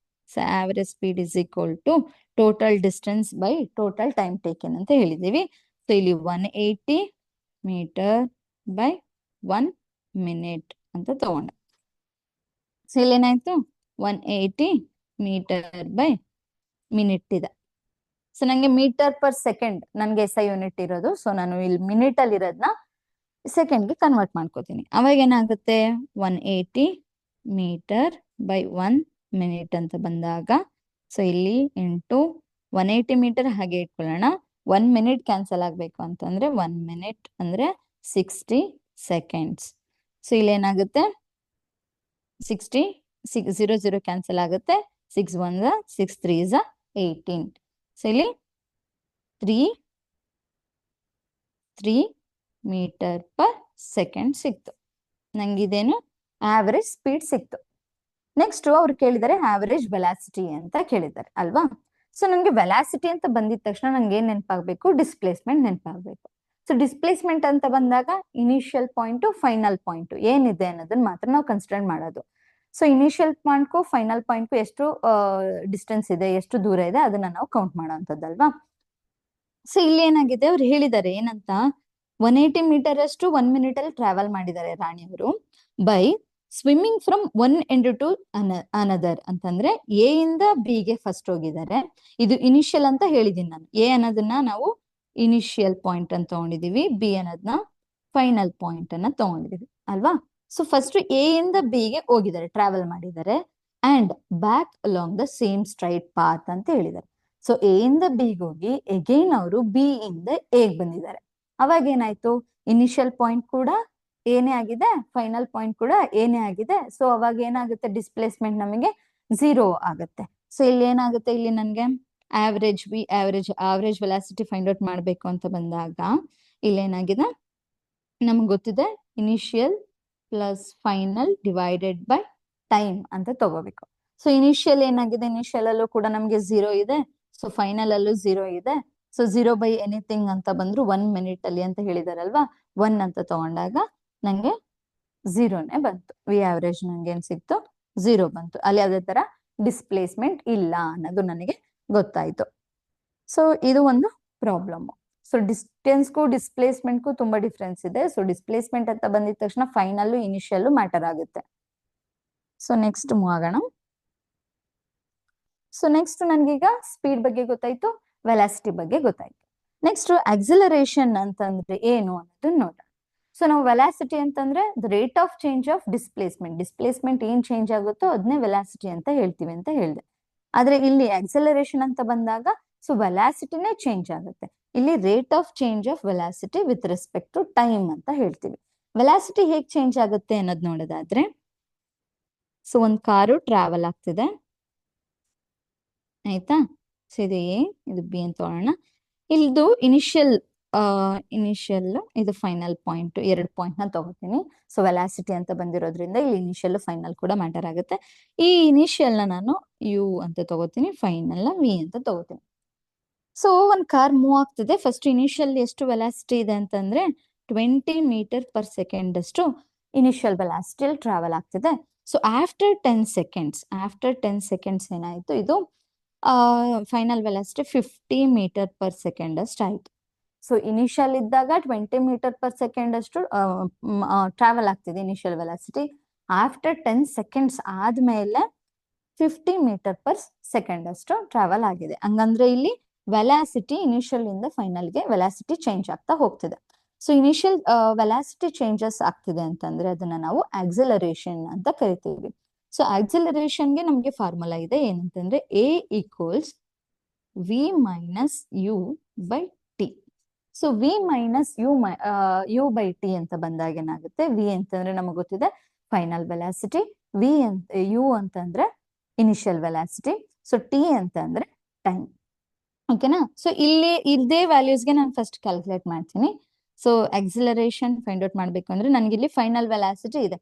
So average speed is equal to total distance by total time taken ಅಂತ ಹೇಳಿದೀವಿ. ಸೊ ಇಲ್ಲಿ 180 ಮೀಟರ್ ಬೈ 1 minute ಅಂತ ತಗೊಂಡೆ. ಸೊ ಇಲ್ಲಿ ಏನಾಯ್ತು 180 ಮೀಟರ್ ಬೈ ಮಿನಿಟ್ ಇದೆ. ಸೊ ನಂಗೆ ಮೀಟರ್ ಪರ್ ಸೆಕೆಂಡ್ ನನ್ಗೆ SI ಯೂನಿಟ್ ಇರೋದು. ಸೊ ನಾನು ಇಲ್ಲಿ ಮಿನಿಟ್ ಅಲ್ಲಿ ಇರೋದನ್ನ ಸೆಕೆಂಡ್ಗೆ ಕನ್ವರ್ಟ್ ಮಾಡ್ಕೋತೀನಿ. ಅವಾಗ ಏನಾಗುತ್ತೆ 180 ಮೀಟರ್ ಬೈ 1 minute ಅಂತ ಬಂದಾಗ, ಸೊ ಇಲ್ಲಿ ಇಂಟು 180 ಮೀಟರ್ ಹಾಗೆ ಇಟ್ಕೊಳ್ಳೋಣ. 1 minute ಕ್ಯಾನ್ಸಲ್ ಆಗ್ಬೇಕು ಅಂತಂದ್ರೆ 1 minute ಅಂದ್ರೆ 60 seconds. ಸೊ ಇಲ್ಲಿ ಏನಾಗುತ್ತೆ 60 0 ಕ್ಯಾನ್ಸಲ್ ಆಗುತ್ತೆ, 6 1 6 3 18. ಸೊ ಇಲ್ಲಿ 3 ಮೀಟರ್ ಪರ್ ಸೆಕೆಂಡ್ ಸಿಕ್ತು. ನಂಗೆ ಇದೇನು ಆವರೇಜ್ ಸ್ಪೀಡ್ ಸಿಕ್ತು. ನೆಕ್ಸ್ಟ್ ಅವ್ರು ಕೇಳಿದ್ದಾರೆ ಆವರೇಜ್ ವೆಲಾಸಿಟಿ ಅಂತ ಕೇಳಿದ್ದಾರೆ ಅಲ್ವಾ. ಸೊ ನಂಗೆ ವೆಲಾಸಿಟಿ ಅಂತ ಬಂದಿದ ತಕ್ಷಣ ನಂಗೆ ಏನ್ ನೆನಪಾಗಬೇಕು, ಡಿಸ್ಪ್ಲೇಸ್ಮೆಂಟ್ ನೆನಪಾಗಬೇಕು. ಸೊ ಡಿಸ್ಪ್ಲೇಸ್ಮೆಂಟ್ ಅಂತ ಬಂದಾಗ ಇನಿಷಿಯಲ್ ಪಾಯಿಂಟ್ ಫೈನಲ್ ಪಾಯಿಂಟ್ ಏನಿದೆ ಅನ್ನೋದನ್ನ ಮಾತ್ರ ನಾವು ಕನ್ಸಿಡರ್ ಮಾಡೋದು. ಸೊ ಇನಿಷಿಯಲ್ ಪಾಯಿಂಟ್ಗೂ ಫೈನಲ್ ಪಾಯಿಂಟ್ಗೂ ಎಷ್ಟು ಡಿಸ್ಟೆನ್ಸ್ ಇದೆ, ಎಷ್ಟು ದೂರ ಇದೆ ಅದನ್ನ ನಾವು ಕೌಂಟ್ ಮಾಡೋಂಥದ್ದಲ್ವಾ. ಸೊ ಇಲ್ಲಿ ಏನಾಗಿದೆ, ಅವ್ರು ಹೇಳಿದ್ದಾರೆ ಏನಂತ 180 ಮೀಟರ್ ಅಷ್ಟು 1 minute ಅಲ್ಲಿ ಟ್ರಾವೆಲ್ ಮಾಡಿದ್ದಾರೆ ರಾಣಿಯವರು by swimming from one end to another ಅಂತಂದ್ರೆ ಎ ಇಂದ ಬಿ ಗೆ ಫಸ್ಟ್ ಹೋಗಿದ್ದಾರೆ. ಇದು ಇನಿಷಿಯಲ್ ಅಂತ ಹೇಳಿದೀನಿ ನಾನು. ಎ ಅನ್ನೋದನ್ನ ನಾವು ಇನಿಷಿಯಲ್ ಪಾಯಿಂಟ್ ಅಂತ ತಗೊಂಡಿದೀವಿ, ಬಿ ಅನ್ನೋದನ್ನ ಫೈನಲ್ ಪಾಯಿಂಟ್ ಅನ್ನ ತಗೊಂಡಿದೀವಿ ಅಲ್ವಾ. ಸೊ ಫಸ್ಟ್ ಎ ಇಂದ ಬಿ ಗೆ ಹೋಗಿದ್ದಾರೆ, ಟ್ರಾವೆಲ್ ಮಾಡಿದ್ದಾರೆ, and back along the same straight path ಅಂತ ಹೇಳಿದ್ದಾರೆ. ಸೊ ಎ ಇಂದ ಬಿ ಗೆ ಹೋಗಿ ಅಗೈನ್ ಅವರು ಬಿ ಇಂದ ಎ ಗೆ ಬಂದಿದ್ದಾರೆ. ಅವಾಗ ಏನಾಯ್ತು, ಇನಿಷಿಯಲ್ ಪಾಯಿಂಟ್ ಕೂಡ ಏನೇ ಆಗಿದೆ, ಫೈನಲ್ ಪಾಯಿಂಟ್ ಕೂಡ ಏನೇ ಆಗಿದೆ. ಸೊ ಅವಾಗ ಏನಾಗುತ್ತೆ, ಡಿಸ್ಪ್ಲೇಸ್ಮೆಂಟ್ ನಮಗೆ 0 ಆಗುತ್ತೆ. ಸೊ ಇಲ್ಲಿ ಏನಾಗುತ್ತೆ, ಇಲ್ಲಿ ನನಗೆ ಆವರೇಜ್ ವೆಲಾಸಿಟಿ ಫೈಂಡ್ ಔಟ್ ಮಾಡಬೇಕು ಅಂತ ಬಂದಾಗ ಇಲ್ಲೇನಾಗಿದೆ, ನಮ್ಗೆ ಗೊತ್ತಿದೆ initial plus final divided by time ಅಂತ ತಗೋಬೇಕು. ಸೊ ಇನಿಷಿಯಲ್ ಏನಾಗಿದೆ, ಇನಿಷಿಯಲ್ ಅಲ್ಲೂ ಕೂಡ ನಮ್ಗೆ 0 ಇದೆ, ಸೊ ಫೈನಲ್ ಅಲ್ಲೂ 0 ಇದೆ. ಸೊ 0 ಬೈ ಎನಿಥಿಂಗ್ ಅಂತ ಬಂದ್ರು 1 ಮಿನಿಟ್ ಅಲ್ಲಿ ಅಂತ ಹೇಳಿದಾರಲ್ವಾ, 1 ಅಂತ ತಗೊಂಡಾಗ ನಂಗೆ 0ನೇ ಬಂತು. ವಿ ಆವರೇಜ್ ನಂಗೆ ಏನ್ ಸಿಕ್ತು, 0 ಬಂತು. ಅಲ್ಲಿ ಅದೇ ತರ ಡಿಸ್ಪ್ಲೇಸ್ಮೆಂಟ್ ಇಲ್ಲ ಅನ್ನೋದು ನನಗೆ ಗೊತ್ತಾಯ್ತು. ಸೊ ಇದು ಒಂದು ಪ್ರಾಬ್ಲಮ್. ಸೊ ಡಿಸ್ಟೆನ್ಸ್ಗೂ ಡಿಸ್ಪ್ಲೇಸ್ಮೆಂಟ್ಗೂ ತುಂಬಾ ಡಿಫ್ರೆನ್ಸ್ ಇದೆ. ಸೊ ಡಿಸ್ಪ್ಲೇಸ್ಮೆಂಟ್ ಅಂತ ಬಂದಿದ ತಕ್ಷಣ ಫೈನಲ್ ಇನಿಷಿಯಲ್ ಮ್ಯಾಟರ್ ಆಗುತ್ತೆ. ಸೊ ನೆಕ್ಸ್ಟ್ ಮೂವ್ ಆಗೋಣ. ಸೊ ನೆಕ್ಸ್ಟ್ ನನ್ಗೀಗ ಸ್ಪೀಡ್ ಬಗ್ಗೆ ಗೊತ್ತಾಯ್ತು, ವೆಲಾಸಿಟಿ ಬಗ್ಗೆ ಗೊತ್ತಾಯ್ತು. ನೆಕ್ಸ್ಟ್ ಆಕ್ಸಿಲರೇಷನ್ ಅಂತಂದ್ರೆ ಏನು ಅನ್ನೋದನ್ನ ನೋಡೋಣ. ಸೊ ನಾವು ವೆಲಾಸಿಟಿ ಅಂತಂದ್ರೆ the rate of change of displacement ಏನ್ ಚೇಂಜ್ ಆಗುತ್ತೋ ಅದನ್ನೇ ವೆಲಾಸಿಟಿ ಅಂತ ಹೇಳ್ತೀವಿ ಅಂತ ಹೇಳಿದೆ. ಆದ್ರೆ ಇಲ್ಲಿ ಆಕ್ಸಿಲರೇಷನ್ ಅಂತ ಬಂದಾಗ ಸೊ ವೆಲಾಸಿಟಿನೇ ಚೇಂಜ್ ಆಗುತ್ತೆ. ಇಲ್ಲಿ rate of change of velocity with respect to time ಅಂತ ಹೇಳ್ತೀವಿ. ವೆಲಾಸಿಟಿ ಹೇಗ್ ಚೇಂಜ್ ಆಗುತ್ತೆ ಅನ್ನೋದು ನೋಡೋದಾದ್ರೆ, ಸೊ ಒಂದ್ ಕಾರು ಟ್ರಾವೆಲ್ ಆಗ್ತಿದೆ, ಆಯ್ತಾ. ಸೊ ಇದು ಎ, ಇದು ಬಿ ಅಂತ ತಗೊಳ್ಳೋಣ. ಇಲ್ದು ಇನಿಷಿಯಲ್ ಇದು ಫೈನಲ್ ಪಾಯಿಂಟ್, 2 ಪಾಯಿಂಟ್ ನ ತಗೋತೀನಿ. ಸೊ ವೆಲಾಸಿಟಿ ಅಂತ ಬಂದಿರೋದ್ರಿಂದ ಇಲ್ಲಿ ಇನಿಷಿಯಲ್ ಫೈನಲ್ ಕೂಡ ಮ್ಯಾಟರ್ ಆಗುತ್ತೆ. ಈ ಇನಿಷಿಯಲ್ ನ ನಾನು ಯು ಅಂತ ತಗೋತೀನಿ, ಫೈನಲ್ ನ ವಿ ಅಂತ ತಗೋತೀನಿ. ಸೊ ಒಂದ್ ಕಾರ್ ಮೂವ್ ಆಗ್ತಿದೆ. ಫಸ್ಟ್ ಇನಿಷಿಯಲ್ ಎಷ್ಟು ವೆಲಾಸಿಟಿ ಇದೆ ಅಂತಂದ್ರೆ 20 ಮೀಟರ್ ಪರ್ ಸೆಕೆಂಡ್ ಅಷ್ಟು ಇನಿಷಿಯಲ್ ವೆಲಾಸಿಟಿಯಲ್ಲಿ ಟ್ರಾವೆಲ್ ಆಗ್ತಿದೆ. ಸೊ ಆಫ್ಟರ್ 10 ಸೆಕೆಂಡ್ಸ್ ಏನಾಯ್ತು, ಇದು final velocity 50 metre per second ಅಷ್ಟು ಆಯ್ತು. ಸೊ ಇನಿಷಿಯಲ್ ಇದ್ದಾಗ 20 ಮೀಟರ್ ಪರ್ ಸೆಕೆಂಡ್ ಅಷ್ಟು ಟ್ರಾವೆಲ್ ಆಗ್ತಿದೆ ಇನಿಷಿಯಲ್ ವೆಲಾಸಿಟಿ. ಆಫ್ಟರ್ 10 ಸೆಕೆಂಡ್ಸ್ ಆದ್ಮೇಲೆ 50 ಮೀಟರ್ ಪರ್ ಸೆಕೆಂಡ್ ಅಷ್ಟು ಟ್ರಾವೆಲ್ ಆಗಿದೆ. ಹಂಗಂದ್ರೆ ಇಲ್ಲಿ ವೆಲಾಸಿಟಿ ಇನಿಷಿಯಲ್ ಇಂದ ಫೈನಲ್ಗೆ ವೆಲಾಸಿಟಿ ಚೇಂಜ್ ಆಗ್ತಾ ಹೋಗ್ತಿದೆ. ಸೊ ಇನಿಷಿಯಲ್ ವೆಲಾಸಿಟಿ ಚೇಂಜಸ್ ಆಗ್ತಿದೆ ಅಂತಂದ್ರೆ ಅದನ್ನ ನಾವು ಆಕ್ಸಿಲರೇಷನ್ ಅಂತ ಕರಿತೀವಿ. ಸೊ ಆಕ್ಸಿಲರೇಷನ್ಗೆ ನಮ್ಗೆ ಫಾರ್ಮುಲಾ ಇದೆ, ಏನಂತಂದ್ರೆ A equals V minus U by T. So V minus U by T ಅಂತ ಬಂದಾಗ ಏನಾಗುತ್ತೆ, ವಿ ಅಂತಂದ್ರೆ ನಮಗೆ ಗೊತ್ತಿದೆ ಫೈನಲ್ ವೆಲಾಸಿಟಿ, ವಿ ಅಂತ ಯು ಅಂತಂದ್ರೆ ಇನಿಷಿಯಲ್ ವೆಲಾಸಿಟಿ, ಸೊ ಟಿ ಅಂತಂದ್ರೆ ಟೈಮ್. ಓಕೆನಾ. ಸೊ ಇಲ್ಲಿ ಇದೇ ವ್ಯಾಲ್ಯೂಸ್ಗೆ ನಾನು ಫಸ್ಟ್ ಕ್ಯಾಲ್ಕುಲೇಟ್ ಮಾಡ್ತೀನಿ. ಸೊ ಆಕ್ಸಿಲರೇಷನ್ ಫೈಂಡ್ ಔಟ್ ಮಾಡ್ಬೇಕು ಅಂದ್ರೆ ನನಗೆ ಇಲ್ಲಿ ಫೈನಲ್ ವೆಲಾಸಿಟಿ ಇದೆ.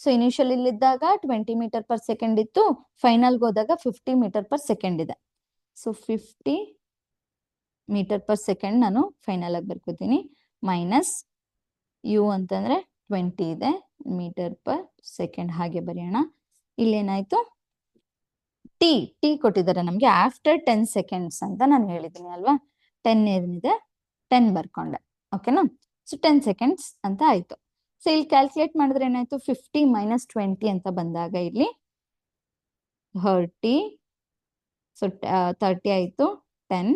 ಸೊ ಇನಿಷಿಯಲ್ ಇಲ್ಲಿದ್ದಾಗ 20 ಮೀಟರ್ ಪರ್ ಸೆಕೆಂಡ್ ಇತ್ತು, ಫೈನಲ್ಗೆ ಹೋದಾಗ 50 ಮೀಟರ್ ಪರ್ ಸೆಕೆಂಡ್ ಇದೆ. ಸೊ 50 ಮೀಟರ್ ಪರ್ ಸೆಕೆಂಡ್ ನಾನು ಫೈನಲ್ ಆಗಿ ಬರ್ಕೋತೀನಿ, ಮೈನಸ್ ಯು ಅಂತಂದ್ರೆ 20 ಇದೆ, ಮೀಟರ್ ಪರ್ ಸೆಕೆಂಡ್ ಹಾಗೆ ಬರೆಯೋಣ. ಇಲ್ಲೇನಾಯ್ತು, ಟಿ ಕೊಟ್ಟಿದ್ದಾರೆ ನಮ್ಗೆ ಆಫ್ಟರ್ 10 ಸೆಕೆಂಡ್ಸ್ ಅಂತ ನಾನು ಹೇಳಿದ್ದೀನಿ ಅಲ್ವಾ. 10 ಏನಿದೆ 10 ಬರ್ಕೊಂಡೆ, ಓಕೆನಾ. ಸೊ 10 ಸೆಕೆಂಡ್ಸ್ ಅಂತ ಆಯ್ತು. ಸೊ ಇಲ್ಲಿ ಕ್ಯಾಲ್ಕುಲೇಟ್ ಮಾಡಿದ್ರೆ ಏನಾಯ್ತು, 50 ಮೈನಸ್ 20 ಅಂತ ಬಂದಾಗ ಇಲ್ಲಿ 30. ಸೊ 30 ಆಯ್ತು. 10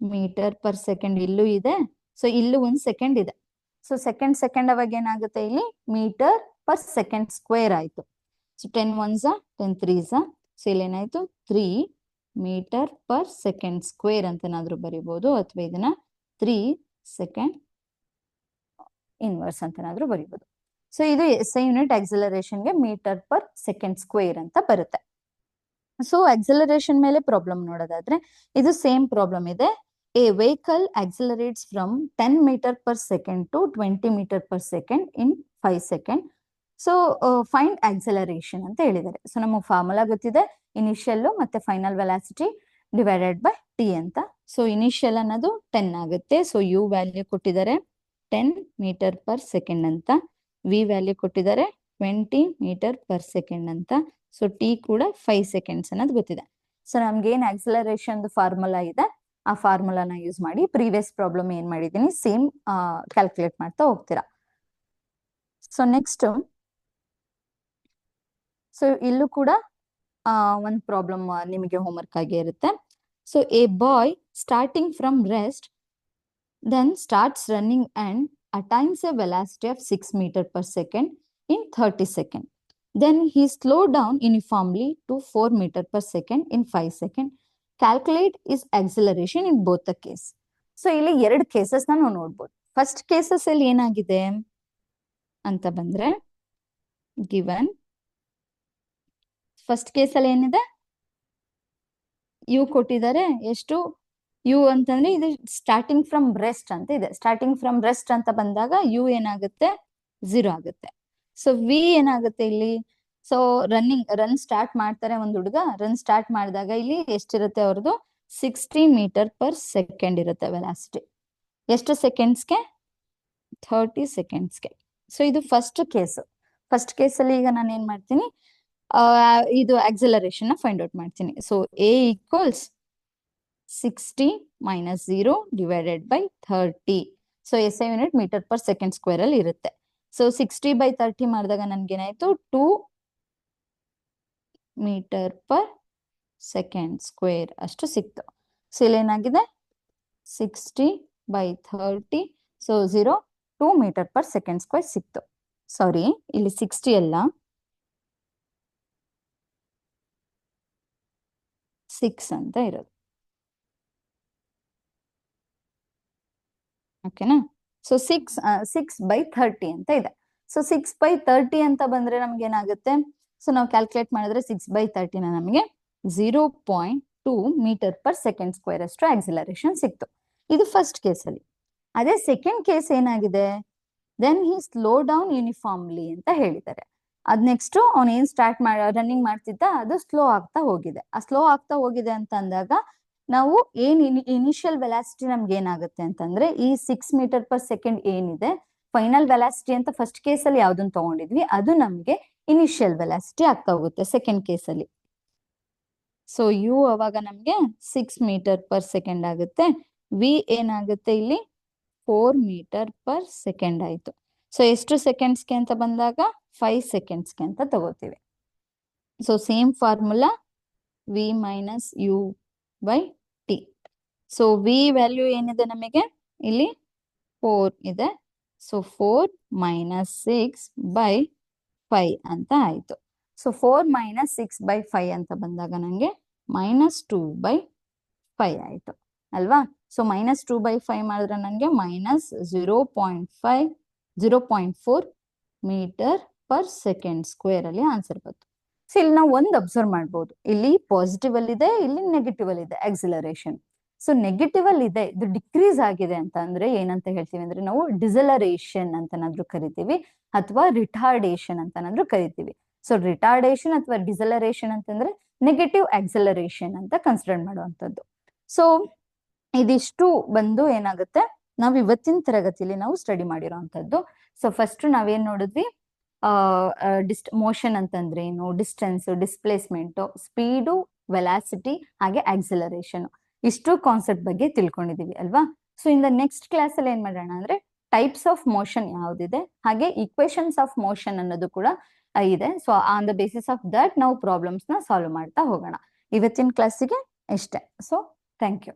ಮೀಟರ್ ಪರ್ ಸೆಕೆಂಡ್ ಇಲ್ಲೂ ಇದೆ, ಸೊ ಇಲ್ಲೂ 1 ಸೆಕೆಂಡ್ ಇದೆ. ಸೊ ಸೆಕೆಂಡ್ ಅವಾಗ ಏನಾಗುತ್ತೆ, ಇಲ್ಲಿ ಮೀಟರ್ ಪರ್ ಸೆಕೆಂಡ್ ಸ್ಕ್ವೇರ್ ಆಯ್ತು. So 10 1s 10 3s. ಸೊ ಇಲ್ಲಿ ಏನಾಯ್ತು, 3 ಮೀಟರ್ ಪರ್ ಸೆಕೆಂಡ್ ಸ್ಕ್ವೇರ್ ಅಂತನಾದ್ರೂ ಬರಿಬಹುದು, ಅಥವಾ ಇದನ್ನ 3 ಸೆಕೆಂಡ್ ಇನ್ವರ್ಸ್ ಅಂತನಾದ್ರೂ ಬರಿಬಹುದು. ಸೊ ಇದು SI ಯೂನಿಟ್ ಆಕ್ಸಿಲರೇಷನ್ಗೆ ಮೀಟರ್ ಪರ್ ಸೆಕೆಂಡ್ ಸ್ಕ್ವೇರ್ ಅಂತ ಬರುತ್ತೆ. ಸೊ ಆಕ್ಸಿಲರೇಷನ್ ಮೇಲೆ ಪ್ರಾಬ್ಲಮ್ ನೋಡೋದಾದ್ರೆ ಇದು ಸೇಮ್ ಪ್ರಾಬ್ಲಮ್ ಇದೆ. A vehicle accelerates from 10 metre per second to 20 metre per second in 5 second. So find acceleration ಅಂತ ಹೇಳಿದ್ದಾರೆ. ಸೊ ನಮಗೆ ಫಾರ್ಮುಲಾ ಗೊತ್ತಿದೆ, ಇನಿಷಿಯಲ್ ಮತ್ತೆ final velocity divided by T ಅಂತ. ಸೊ ಇನಿಷಿಯಲ್ ಅನ್ನೋದು 10 ಆಗುತ್ತೆ. ಸೊ ಯು ವ್ಯಾಲ್ಯೂ ಕೊಟ್ಟಿದ್ದಾರೆ 10 ಮೀಟರ್ ಪರ್ ಸೆಕೆಂಡ್ ಅಂತ, ವಿ ವ್ಯಾಲ್ಯೂ ಕೊಟ್ಟಿದ್ದಾರೆ 20 ಮೀಟರ್ ಪರ್ ಸೆಕೆಂಡ್ ಅಂತ. ಸೊ ಟಿ ಕೂಡ 5 ಸೆಕೆಂಡ್ಸ್ ಅನ್ನೋದು ಗೊತ್ತಿದೆ. ಸೊ ನಮ್ಗೆ ಏನ್ ಆಕ್ಸಿಲರೇಷನ್ ಫಾರ್ಮುಲಾ ಇದೆ ಆ ಫಾರ್ಮುಲಾನ ಯೂಸ್ ಮಾಡಿ ಪ್ರೀವಿಯಸ್ ಪ್ರಾಬ್ಲಮ್ ಏನ್ ಮಾಡಿದೀನಿ ಸೇಮ್ ಕ್ಯಾಲ್ಕುಲೇಟ್ ಮಾಡ್ತಾ ಹೋಗ್ತೀರಾ. ಸೊ ನೆಕ್ಸ್ಟ್, ಸೊ ಇಲ್ಲೂ ಕೂಡ ಒಂದು ಪ್ರಾಬ್ಲಮ್ ನಿಮಗೆ ಹೋಮ್ವರ್ಕ್ ಆಗಿ ಇರುತ್ತೆ. So a boy starting from rest then starts running and attains a velocity of 6 meter per second in 30 seconds. Then he slowed down uniformly to 4 meter per second in 5 seconds. Calculate his acceleration in both the case. So ಇಲ್ಲಿ 2 cases ನಾವು ನೋಡ್ಬೋದು. First cases ಅಲ್ಲಿ ಏನಾಗಿದೆ ಅಂತ ಬಂದ್ರೆ given first ಕೇಸಲ್ಲಿ ಏನಿದೆ, you ಕೊಟ್ಟಿದ್ದಾರೆ ಎಷ್ಟು ಯು ಅಂತಂದ್ರೆ ಇದು ಸ್ಟಾರ್ಟಿಂಗ್ ಫ್ರಮ್ ರೆಸ್ಟ್ ಅಂತ ಇದೆ. ಸ್ಟಾರ್ಟಿಂಗ್ ಫ್ರಮ್ ರೆಸ್ಟ್ ಅಂತ ಬಂದಾಗ ಯು ಏನಾಗುತ್ತೆ 0 ಆಗುತ್ತೆ. ಸೊ ವಿ ಏನಾಗುತ್ತೆ ಇಲ್ಲಿ, ಸೊ ರನ್ ಸ್ಟಾರ್ಟ್ ಮಾಡ್ತಾರೆ ಒಂದ್ ಹುಡುಗ. ರನ್ ಸ್ಟಾರ್ಟ್ ಮಾಡಿದಾಗ ಇಲ್ಲಿ ಎಷ್ಟಿರುತ್ತೆ ಅವ್ರದ್ದು 60 ಮೀಟರ್ ಪರ್ ಸೆಕೆಂಡ್ ಇರುತ್ತೆ ವೆಲಾಸಿಟಿ. ಎಷ್ಟು ಸೆಕೆಂಡ್ಸ್ಗೆ 30 ಸೆಕೆಂಡ್ಸ್ಗೆ. ಸೊ ಇದು ಫಸ್ಟ್ ಕೇಸ್. ಫಸ್ಟ್ ಕೇಸಲ್ಲಿ ಈಗ ನಾನು ಏನ್ ಮಾಡ್ತೀನಿ, ಇದು ಆಕ್ಸಲರೇಷನ್ ಫೈಂಡ್ ಔಟ್ ಮಾಡ್ತೀನಿ. So A equals 60 minus 0 divided by 30. So SI unit metre per second square ಅಲ್ಲಿ ಇರುತ್ತೆ. ಸೊ 60/30 ಮಾಡಿದಾಗ ನನ್ಗೇನಾಯ್ತು 2 ಮೀಟರ್ ಪರ್ ಸೆಕೆಂಡ್ ಸ್ಕ್ವೇರ್ ಅಷ್ಟು ಸಿಕ್ತು. ಸೊ ಇಲ್ಲಿ ಏನಾಗಿದೆ 60/30, so 2 metre per second square ಸಿಕ್ತು. ಸಾರಿ, ಇಲ್ಲಿ 60 ಅಲ್ಲ, 6 ಅಂತ ಇರೋದು. ಓಕೆನಾ? ಸೊ 6/30 ಅಂತ ಇದೆ. ಸೊ 6/30 ಅಂತ ಬಂದ್ರೆ ನಮ್ಗೆ ಏನಾಗುತ್ತೆ, ಸೊ ನಾವು ಕ್ಯಾಲ್ಕುಲೇಟ್ ಮಾಡಿದ್ರೆ 6/30 ನಮಗೆ 0.2 ಮೀಟರ್ ಪರ್ ಸೆಕೆಂಡ್ ಸ್ಕ್ವೇರ್ ಅಷ್ಟು ಆಕ್ಸಿಲರೇಷನ್ ಸಿಕ್ತು. ಇದು ಫಸ್ಟ್ ಕೇಸಲ್ಲಿ. ಅದೇ ಸೆಕೆಂಡ್ ಕೇಸ್ ಏನಾಗಿದೆ, then he slow down uniformly ಅಂತ ಹೇಳಿದ್ದಾರೆ. ಅದ್ ನೆಕ್ಸ್ಟ್ ಅವ್ನು ಏನ್ ಸ್ಟಾರ್ಟ್ ರನ್ನಿಂಗ್ ಮಾಡ್ತಿದ್ದ ಅದು ಸ್ಲೋ ಆಗ್ತಾ ಹೋಗಿದೆ. ಆ ಸ್ಲೋ ಆಗ್ತಾ ಹೋಗಿದೆ ಅಂತ ಅಂದಾಗ ನಾವು ಏನ್ ಇನಿಷಿಯಲ್ ವೆಲಾಸಿಟಿ ನಮ್ಗೆ ಏನಾಗುತ್ತೆ ಅಂತಂದ್ರೆ ಈ 6 ಮೀಟರ್ ಪರ್ ಸೆಕೆಂಡ್ ಏನಿದೆ, ಫೈನಲ್ ವೆಲಾಸಿಟಿ ಅಂತ ಫಸ್ಟ್ ಕೇಸಲ್ಲಿ ಯಾವ್ದನ್ನ ತಗೊಂಡಿದ್ವಿ ಅದು ನಮ್ಗೆ ಇನಿಷಿಯಲ್ ವೆಲಾಸಿಟಿ ಆಗ್ತಾ ಹೋಗುತ್ತೆ ಸೆಕೆಂಡ್ ಕೇಸಲ್ಲಿ. ಸೊ ಯು ಅವಾಗ ನಮ್ಗೆ 6 ಮೀಟರ್ ಪರ್ ಸೆಕೆಂಡ್ ಆಗುತ್ತೆ. ವಿ ಏನಾಗುತ್ತೆ ಇಲ್ಲಿ 4 ಮೀಟರ್ ಪರ್ ಸೆಕೆಂಡ್ ಆಯ್ತು. ಸೊ ಎಷ್ಟು ಸೆಕೆಂಡ್ಸ್ಗೆ ಅಂತ ಬಂದಾಗ 5 ಸೆಕೆಂಡ್ಸ್ಗೆ ಅಂತ ತಗೋತೀವಿ. So same formula V minus U by T. So V value ಏನಿದೆ ನಮಗೆ ಇಲ್ಲಿ 4 ಇದೆ. ಸೊ 4 ಮೈನಸ್ 6/5 ಅಂತ ಆಯ್ತು. ಸೊ 4 ಮೈನಸ್ 6/5 ಅಂತ ಬಂದಾಗ ನಂಗೆ -2/5 ಆಯ್ತು ಅಲ್ವಾ? ಸೊ -2/5 ಮಾಡಿದ್ರೆ ನನಗೆ -0.4 ಮೀಟರ್ ಪರ್ ಸೆಕೆಂಡ್ ಸ್ಕ್ವೇರ್ ಅಲ್ಲಿ ಆನ್ಸರ್ ಬಂತು. ಸೊ ಇಲ್ಲಿ ನಾವು ಒಂದು ಅಬ್ಸರ್ವ್ ಮಾಡ್ಬೋದು, ಇಲ್ಲಿ ಪಾಸಿಟಿವ್ ಅಲ್ಲಿ ಇದೆ, ಇಲ್ಲಿ ನೆಗೆಟಿವ್ ಅಲ್ಲಿ ಇದೆ ಆಕ್ಸಿಲರೇಷನ್. ಸೊ ನೆಗೆಟಿವ್ ಅಲ್ಲಿ ಇದೆ, ಇದು ಡಿಕ್ರೀಸ್ ಆಗಿದೆ ಅಂತ ಅಂದ್ರೆ ಏನಂತ ಹೇಳ್ತೀವಿ ಅಂದ್ರೆ ನಾವು ಡಿಸಲರೇಷನ್ ಅಂತನಾದ್ರೂ ಕರಿತೀವಿ ಅಥವಾ ರಿಟಾರ್ಡೇಷನ್ ಅಂತನಾದ್ರೂ ಕರಿತೀವಿ. ಸೊ ರಿಟಾರ್ಡೇಷನ್ ಅಥವಾ ಡಿಸಲರೇಷನ್ ಅಂತಂದ್ರೆ ನೆಗೆಟಿವ್ ಆಕ್ಸಿಲರೇಷನ್ ಅಂತ ಕನ್ಸಿಡರ್ ಮಾಡುವಂಥದ್ದು. ಸೊ ಇದಿಷ್ಟು ಬಂದು ಏನಾಗುತ್ತೆ, ನಾವು ಇವತ್ತಿನ ತರಗತಿಯಲ್ಲಿ ನಾವು ಸ್ಟಡಿ ಮಾಡಿರೋಂಥದ್ದು. ಸೊ ಫಸ್ಟ್ ನಾವೇನ್ ನೋಡಿದ್ವಿ, ಮೋಷನ್ ಅಂತಂದ್ರೆ ಏನು, ಡಿಸ್ಟೆನ್ಸ್, ಡಿಸ್ಪ್ಲೇಸ್ಮೆಂಟ್, ಸ್ಪೀಡು, ವೆಲಾಸಿಟಿ ಹಾಗೆ ಆಕ್ಸಿಲರೇಷನ್, ಇಷ್ಟು ಕಾನ್ಸೆಪ್ಟ್ ಬಗ್ಗೆ ತಿಳ್ಕೊಂಡಿದೀವಿ ಅಲ್ವಾ? So in the next class ಅಲ್ಲಿ ಏನ್ ಮಾಡೋಣ ಅಂದ್ರೆ ಟೈಪ್ಸ್ ಆಫ್ ಮೋಷನ್ ಯಾವ್ದಿದೆ ಹಾಗೆ ಈಕ್ವೇಶನ್ಸ್ ಆಫ್ ಮೋಷನ್ ಅನ್ನೋದು ಕೂಡ ಇದೆ. So on the basis of that ನಾವು ಪ್ರಾಬ್ಲಮ್ಸ್ ನ ಸಾಲ್ವ್ ಮಾಡ್ತಾ ಹೋಗೋಣ. ಇವತ್ತಿನ ಕ್ಲಾಸಿಗೆ ಇಷ್ಟೇ. So thank you.